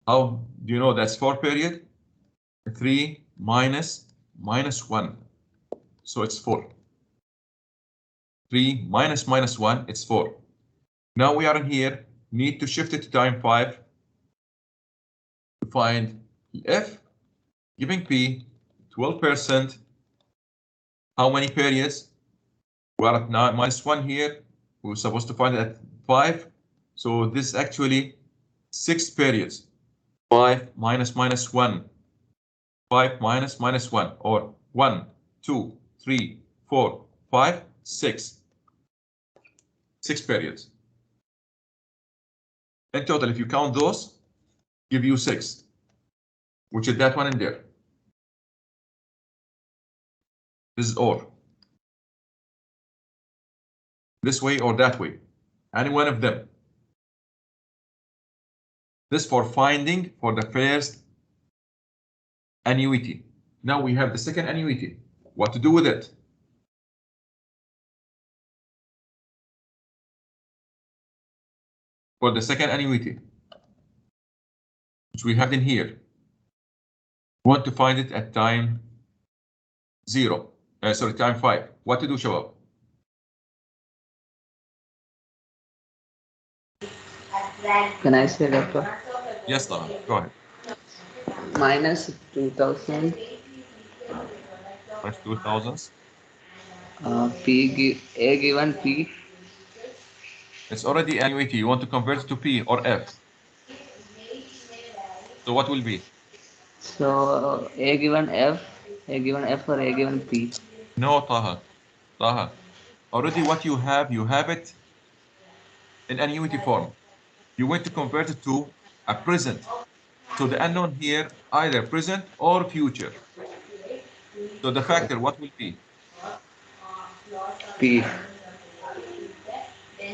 How do you know that's 4 period? 3 minus -1. So it's 4. 3 minus -1, it's 4. Now we are in here, need to shift it to time 5 to find F, giving P 12%. How many periods? We are at -1 here. We're supposed to find it at 5. So this is actually 6 periods. 5 minus -1. 5 minus -1, or 1, 2, 3, 4, 5, 6. 6 periods. In total, if you count those, give you 6, which is that one in there. This is OR. This way or that way. Any one of them. This for finding for the first annuity. Now we have the second annuity. What to do with it? For the second annuity, which we have in here, we want to find it at time 0. Time 5. What to do, Shabab? Can I say, Doctor? Yes, Taha, go ahead. Minus 2000. Minus 2000. A given P. It's already annuity. You want to convert it to P or F. So what will be? So A given F or A given P? No, Taha. Taha. Already what you have it in annuity form. You want to convert it to a present. So the unknown here, either present or future. So the factor, what will be? P.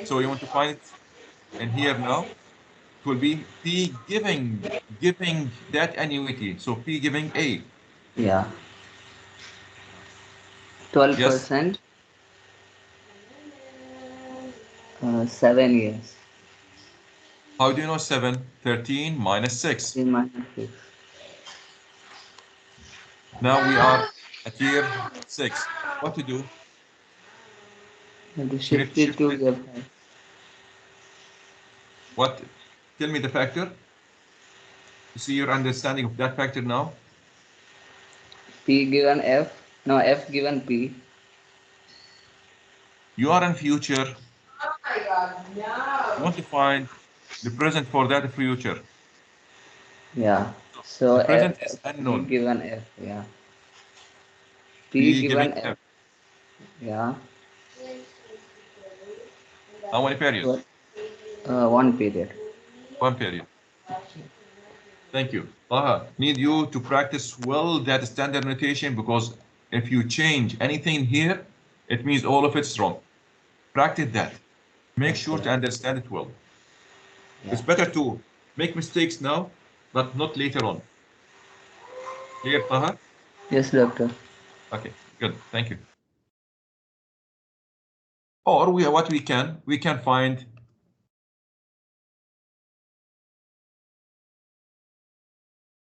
So you want to find it in here now. It will be P giving that annuity. So P giving A. Yeah. 12%. 7 years. How do you know 7? 13 minus 6. 3 minus 6. Now we are at year 6. What to do? And to shift it to the 5. What? Tell me the factor. You see your understanding of that factor now? P given F. No, F given P. You are in future. Oh my God, no. You want to find the present for that future. Yeah. So the present F, is unknown. P given F. Yeah. P given F. Yeah. How many periods? 1 period. 1 period. Thank you. Taha, need you to practice well that standard notation, because if you change anything here, it means all of it's wrong. Practice that. Make sure to understand it well. Yeah. It's better to make mistakes now, but not later on. Clear, Taha? Yes, Doctor. Okay, good. Thank you. Or what we can find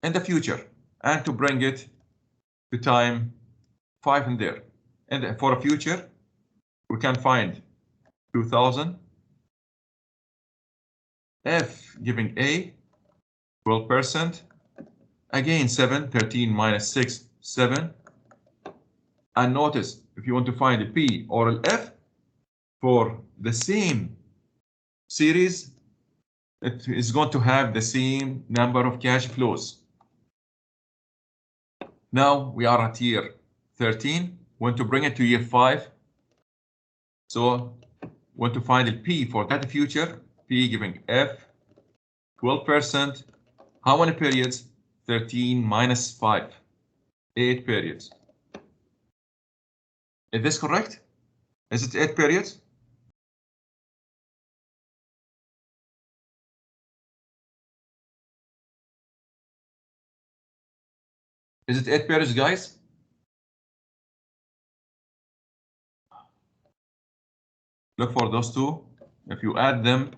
in the future and to bring it to time 5 in there. And for a future, we can find 2000, F giving A, 12%, again 7, 13 minus 6, 7. And notice, if you want to find a P or an F for the same series, it is going to have the same number of cash flows. Now we are at year 13. Want to bring it to year 5. So want to find the P for that future. P giving F 12%. How many periods? 13 minus 5. 8 periods. Is this correct? Is it 8 periods? Is it 8 periods, guys? Look for those two. If you add them,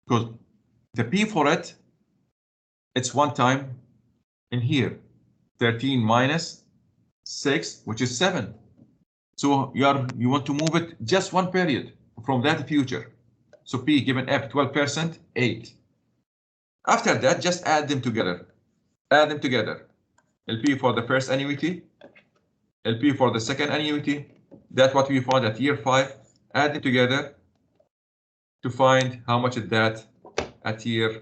because the P for it, it's one time in here. 13 minus 6, which is 7. So you want to move it just one period from that future. So P given F 12%, 8. After that, just add them together. Add them together. LP for the first annuity, LP for the second annuity. That's what we found at year 5. Add them together to find how much is that at year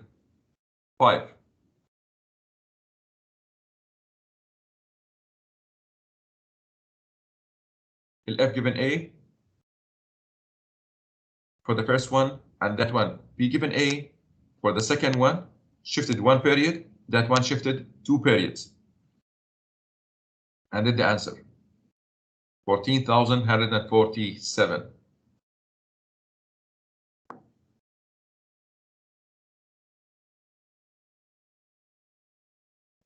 5. F given A for the first one, and that one. P given A for the second one, shifted 1 period. That one shifted 2 periods. And then the answer, 14,147.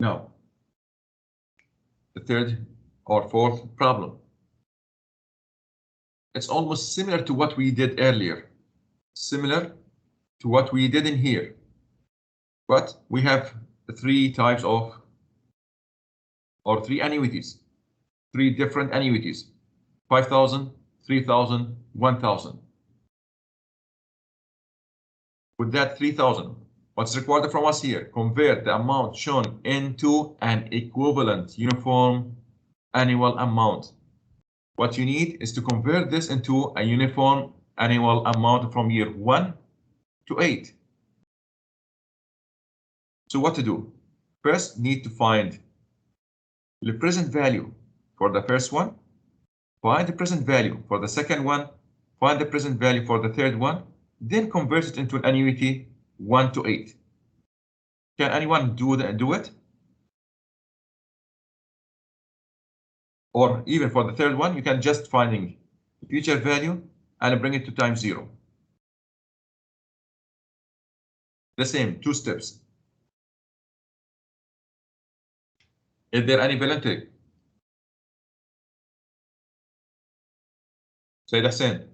Now, the third or fourth problem. It's almost similar to what we did earlier. Similar to what we did in here. But we have 3 types of, or 3 annuities. 3 different annuities. 5,000, 3,000, 1,000. With that 3,000, what's required from us here? Convert the amount shown into an equivalent uniform annual amount. What you need is to convert this into a uniform annual amount from year 1 to 8. So what to do? First, need to find the present value for the first one, find the present value for the second one, find the present value for the third one, then convert it into an annuity 1 to 8. Can anyone do it? Or even for the third one, you can just finding the future value and bring it to times 0. The same, 2 steps. Is there any penalty? Sayyid Hussein.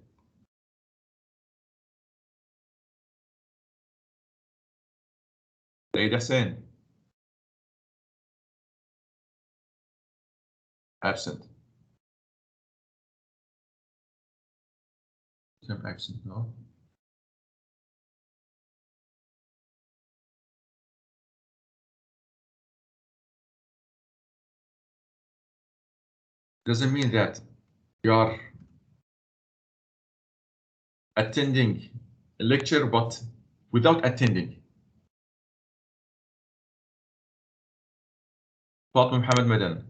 Sayyid Hussein. Absent. I'm absent, no. Doesn't mean that you are attending a lecture, but without attending. Fatima Mohammed Madan.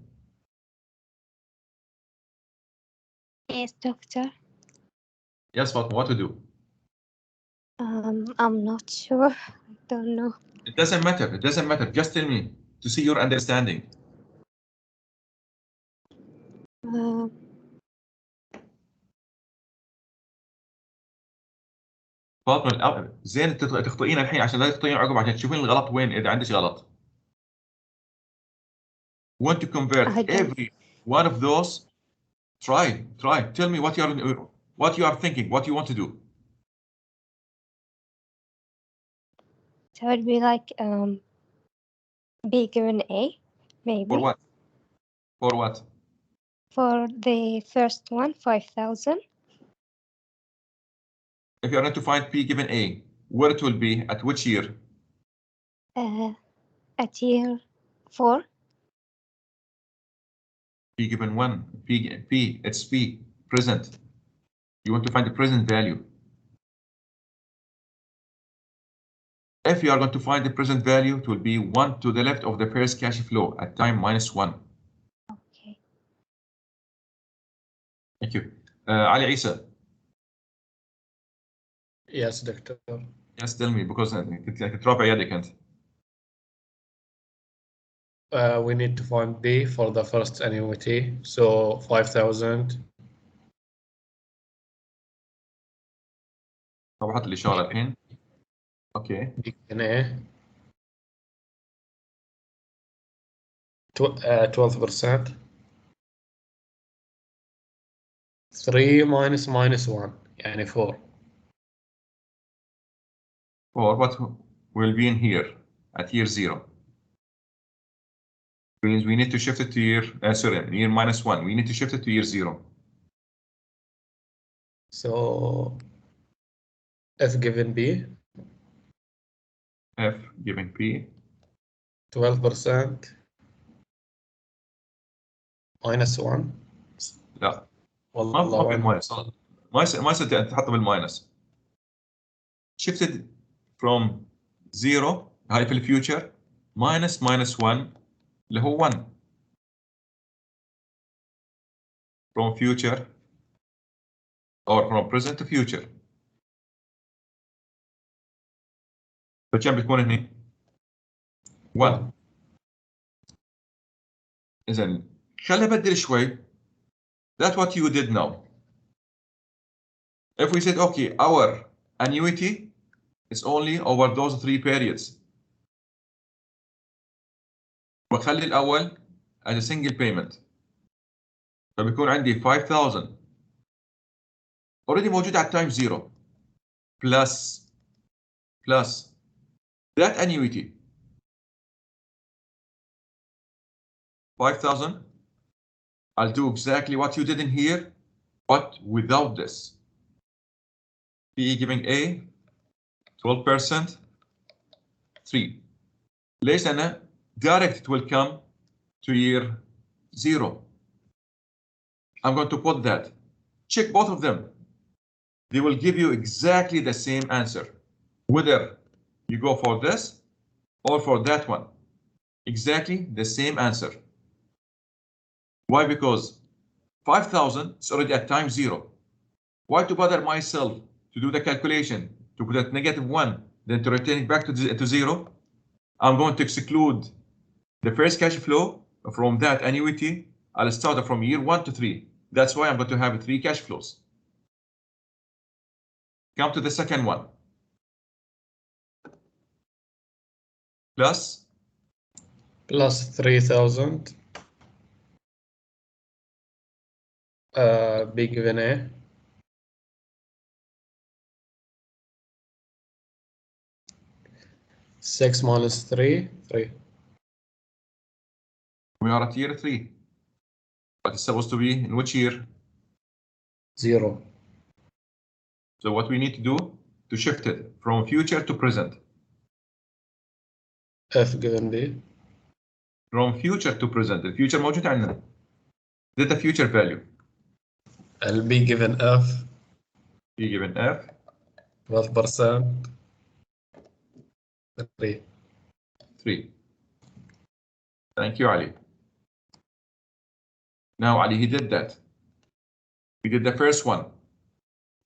Yes, doctor. Yes, Fatima, what to do? I'm not sure. I don't know. It doesn't matter. It doesn't matter. Just tell me to see your understanding. فاطمة زين تخطئين الحين عشان لا تخطئين عقب عشان تشوفين الغلط وين إذا عندك غلط. Want to convert every one of those? Try. Tell me what you are thinking. What you want to do. So it would be like B given A, maybe. For what? For what? For the first one, 5,000. If you are going to find P given A, where it will be, at which year? At year 4. P given 1, P, it's P, present. You want to find the present value. if you are going to find the present value, it will be 1 to the left of the first cash flow at time -1. Okay. Thank you. Ali Isa. Yes, doctor. Yes, tell me, because كنت رافع يدك أنت. We need to find B for the first annuity, so 5,000. طب أحط الإشارة الحين. Okay. B given A. 12%. 3 minus -1 يعني 4. Or what will be in here at year 0? Means we need to shift it to year, sorry, year -1. We need to shift it to year 0. So F given B. F given P. 12% -1. لا ما والله في وين؟ ماينس. ما يصير تحطه بالماينس. Shifted from 0 هاي في الفيوتشر -1 اللي هو 1. From future or from present to future. فكم بتكون هنا؟ 1. إذا خلينا نبدل شوي. That's what you did now. If we said, okay, our annuity is only over those 3 periods. وخلي الأول as a single payment. فبيكون عندي 5,000 already موجود على time 0 plus that annuity 5,000. I'll do exactly what you did in here, but without this. PE giving A 12%, 3. ليش أنا direct it will come to year 0. I'm going to put that. Check both of them. They will give you exactly the same answer, whether you go for this or for that one. Exactly the same answer. Why? Because 5,000 is already at time 0. Why to bother myself to do the calculation to put at -1, then to return it back to 0? I'm going to exclude the first cash flow from that annuity. I'll start from year 1 to 3. That's why I'm going to have 3 cash flows. Come to the second one. Plus 3,000. B given A. 6 minus 3. we are at year 3. But it's supposed to be in which year? 0. So what we need to do to shift it from future to present. F given B. From future to present. The future موجود عندنا. This is the future value. B given F. B given F. 12%. 3. Thank you, Ali. Now, Ali, he did that. We did the first one.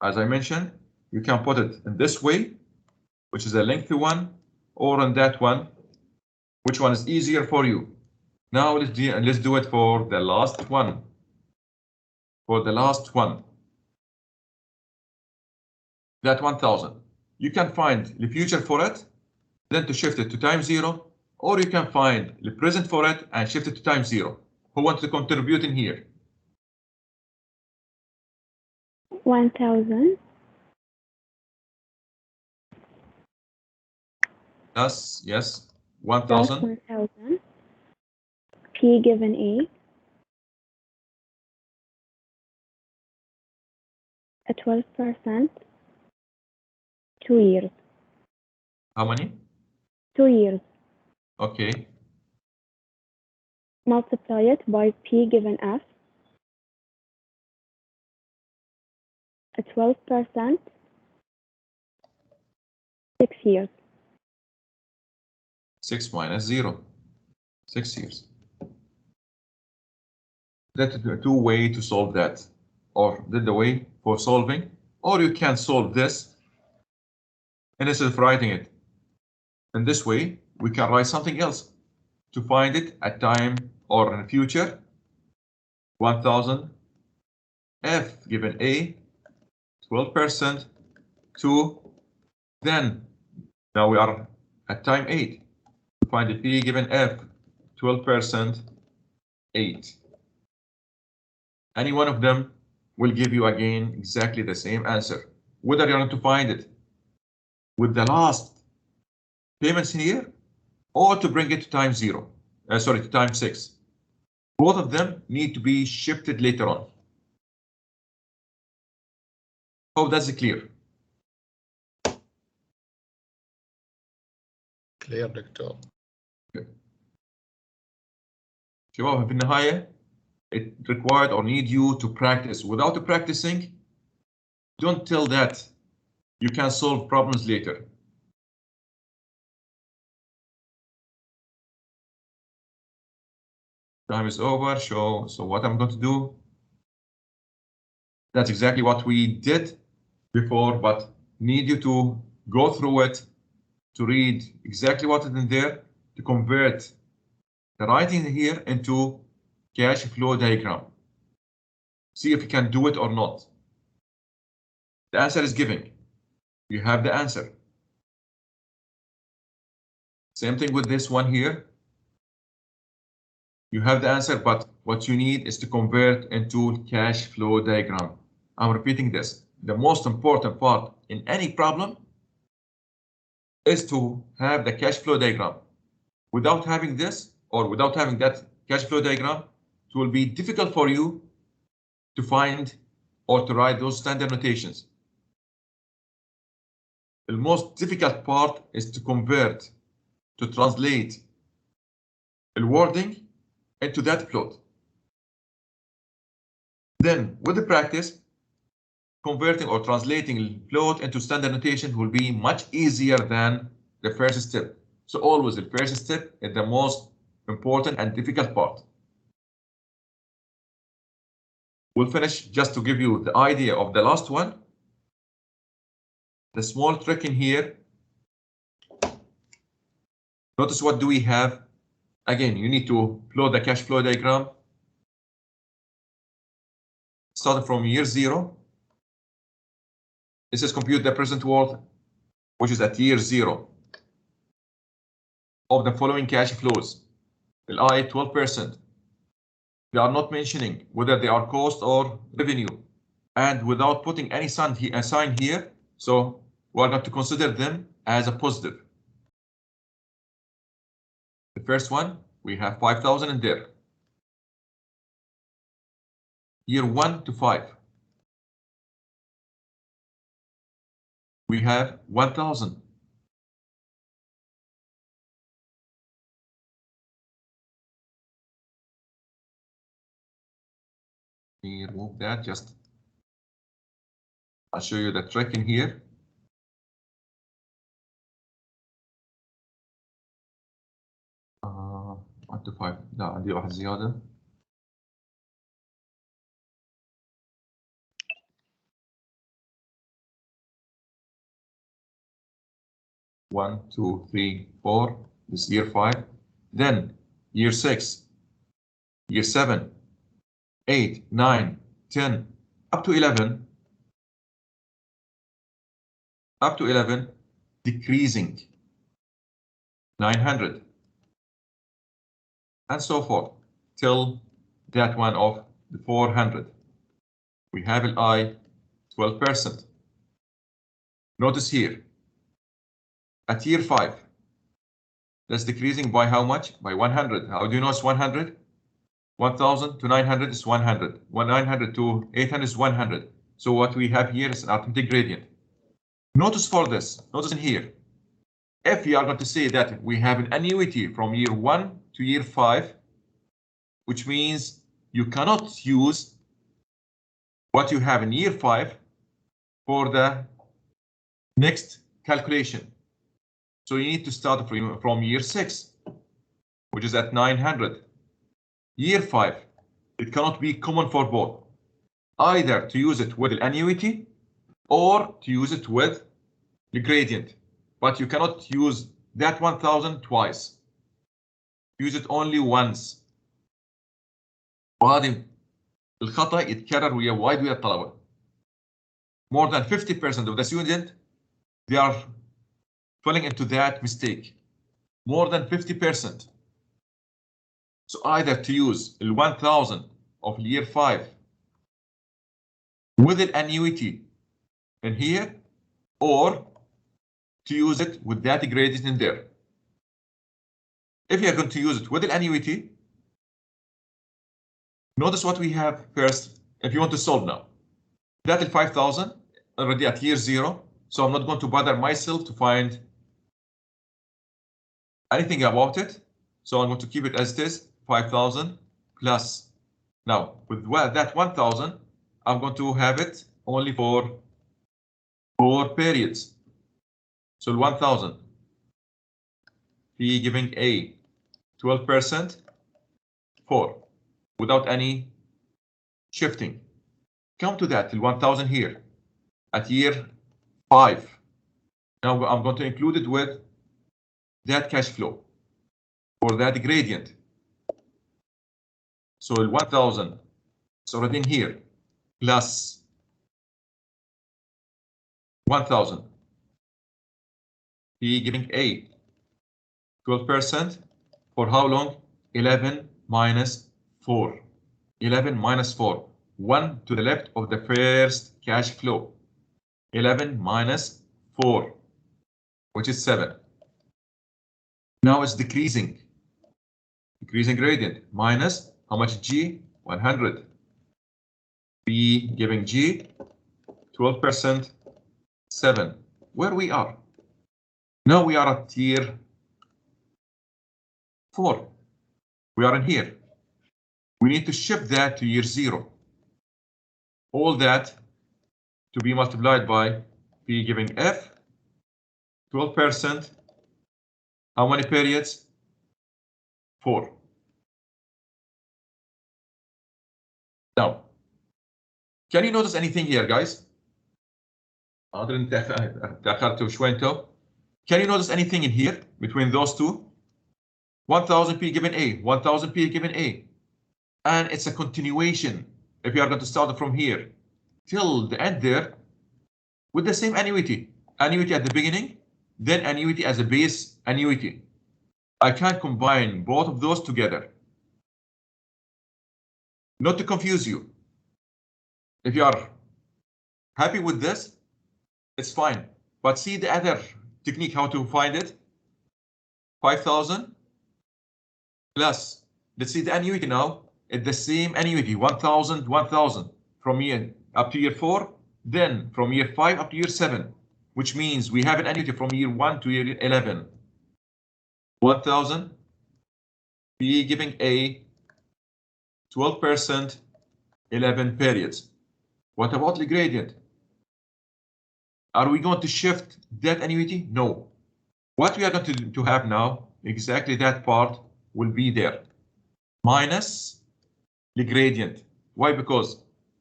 As I mentioned, you can put it in this way, which is a lengthy one, or in that one. Which one is easier for you? Now let's do it for the last one. For the last one. That 1,000. You can find the future for it, then to shift it to time 0, or you can find the present for it and shift it to time 0. Who wants to contribute in here? 1,000. Yes, 1,000. 1,000. P given A. A 12%. 2 years. How many? 2 years. Okay. Multiply it by P given F. A 12%. 6 years. 6 minus 0. 6 years. That's the two ways to solve that, or the way for solving, or you can solve this, and instead of writing it in this way, we can write something else to find it at time or in the future. 1000 F given A, 12% 2, then now we are at time 8 to find the P given F, 12% 8. Any one of them will give you again exactly the same answer, whether you're going to find it with the last payments here or to bring it to time 0, to time 6. Both of them need to be shifted later on. Hope that's clear. Clear دكتور. شباب في النهاية it required or need you to practice. Without practicing, don't tell that you can solve problems later. Time is over. So what I'm going to do, that's exactly what we did before, but need you to go through it, to read exactly what is in there, to convert the writing here into cash flow diagram. See if you can do it or not. The answer is given. You have the answer. Same thing with this one here. You have the answer, but what you need is to convert into cash flow diagram. I'm repeating this. The most important part in any problem is to have the cash flow diagram. Without having this, or without having that cash flow diagram, it will be difficult for you to find or to write those standard notations. The most difficult part is to convert, to translate the wording into that plot. Then, with the practice, converting or translating the plot into standard notation will be much easier than the first step. So always the first step is the most important and difficult part. We'll finish just to give you the idea of the last one. The small trick in here. Notice what do we have? Again, you need to plot the cash flow diagram. Starting from year 0. This is compute the present worth, which is at year 0 of the following cash flows. I 12%. They are not mentioning whether they are cost or revenue, and without putting any sign here, so we are going to consider them as a positive. The first one, we have 5,000 in there. Year 1 to 5. We have 1,000. Let me remove that. I'll show you the trick in here. One to 5. لا عندي واحد زيادة. One, 2, 3, 4. This is year 5. Then year 6, year 7, 8, 9, 10, up to 11. Up to 11, decreasing 900, and so forth till that one of the 400. We have LI 12%. Notice here at year 5, that's decreasing by how much? By 100. How do you know it's 100? 1,000 to 900 is 100. 900 to 800 is 100. So what we have here is an arithmetic gradient. Notice for this, notice in here, if we are going to say that we have an annuity from year 1 to year 5, which means you cannot use what you have in year 5 for the next calculation. So you need to start from year 6, which is at 900. Year 5, it cannot be common for both. Either to use it with the annuity or to use it with the gradient. But you cannot use that 1000 twice. Use it only once. وهذا الخطأ يتكرر ويا وايد ويا الطلبة. More than 50% of the student, they are falling into that mistake. More than 50%. So either to use the 1000 of year 5 with an annuity in here, or to use it with that gradient in there. If you are going to use it with an annuity, notice what we have first. If you want to solve now, that is 5000 already at year 0, so I'm not going to bother myself to find anything about it. So I'm going to keep it as it is, 5000 plus. Now with that 1000, I'm going to have it only for 4 periods. So 1000 P giving A 12%, 4, without any shifting. Come to that till 1000 here at year 5. Now I'm going to include it with that cash flow for that gradient. So 1000 is already in here, plus 1000 P giving A 12% for how long? 11 minus 4. 11 minus 4. 1 to the left of the first cash flow. 11 minus 4, which is 7. Now it's decreasing. Decreasing gradient. Minus how much G? 100. B giving G 12%, 7. Where we are? Now we are at year 4. We are in here. We need to shift that to year 0. All that to be multiplied by P giving F 12%. How many periods? 4. Now, can you notice anything here, guys? Can you notice anything in here between those two? 1000 P given A, 1000 P given A. And it's a continuation. If you are going to start from here till the end there with the same annuity. Annuity at the beginning, then annuity as a base annuity. I can't combine both of those together. Not to confuse you. If you are happy with this, it's fine. But see the other technique how to find it. 5000 plus, let's see the annuity now. It's the same annuity, 1000, 1000 from year up to year 4, then from year 5 up to year 7, which means we have an annuity from year 1 to year 11. 1000 B giving A 12%, 11 periods. What about the gradient? Are we going to shift that annuity? No. What we are going to have now, exactly that part will be there. Minus the gradient. Why? Because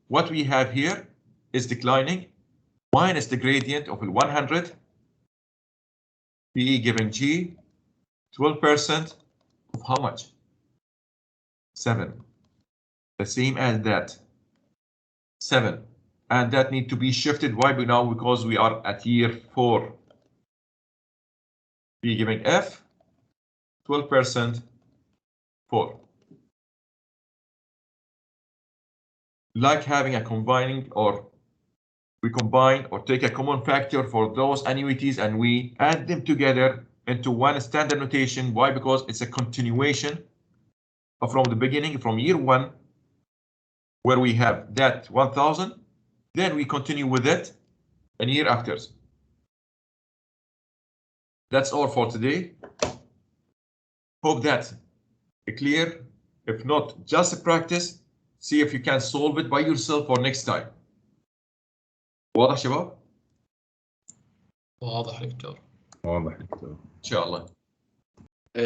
what we have here is declining, minus the gradient of 100, PE giving G, 12% of how much? 7. The same as that. 7. And that need to be shifted. Why? Now because we are at year 4. PE giving F, 12%, 4. Like having a combining, or we combine or take a common factor for those annuities and we add them together into one standard notation. Why? Because it's a continuation from the beginning, from year 1, where we have that 1000, then we continue with it and year after. That's all for today. Hope that's clear. If not, just practice. See if you can solve it by yourself for next time. واضح شباب؟ واضح دكتور. واضح دكتور. ان شاء الله.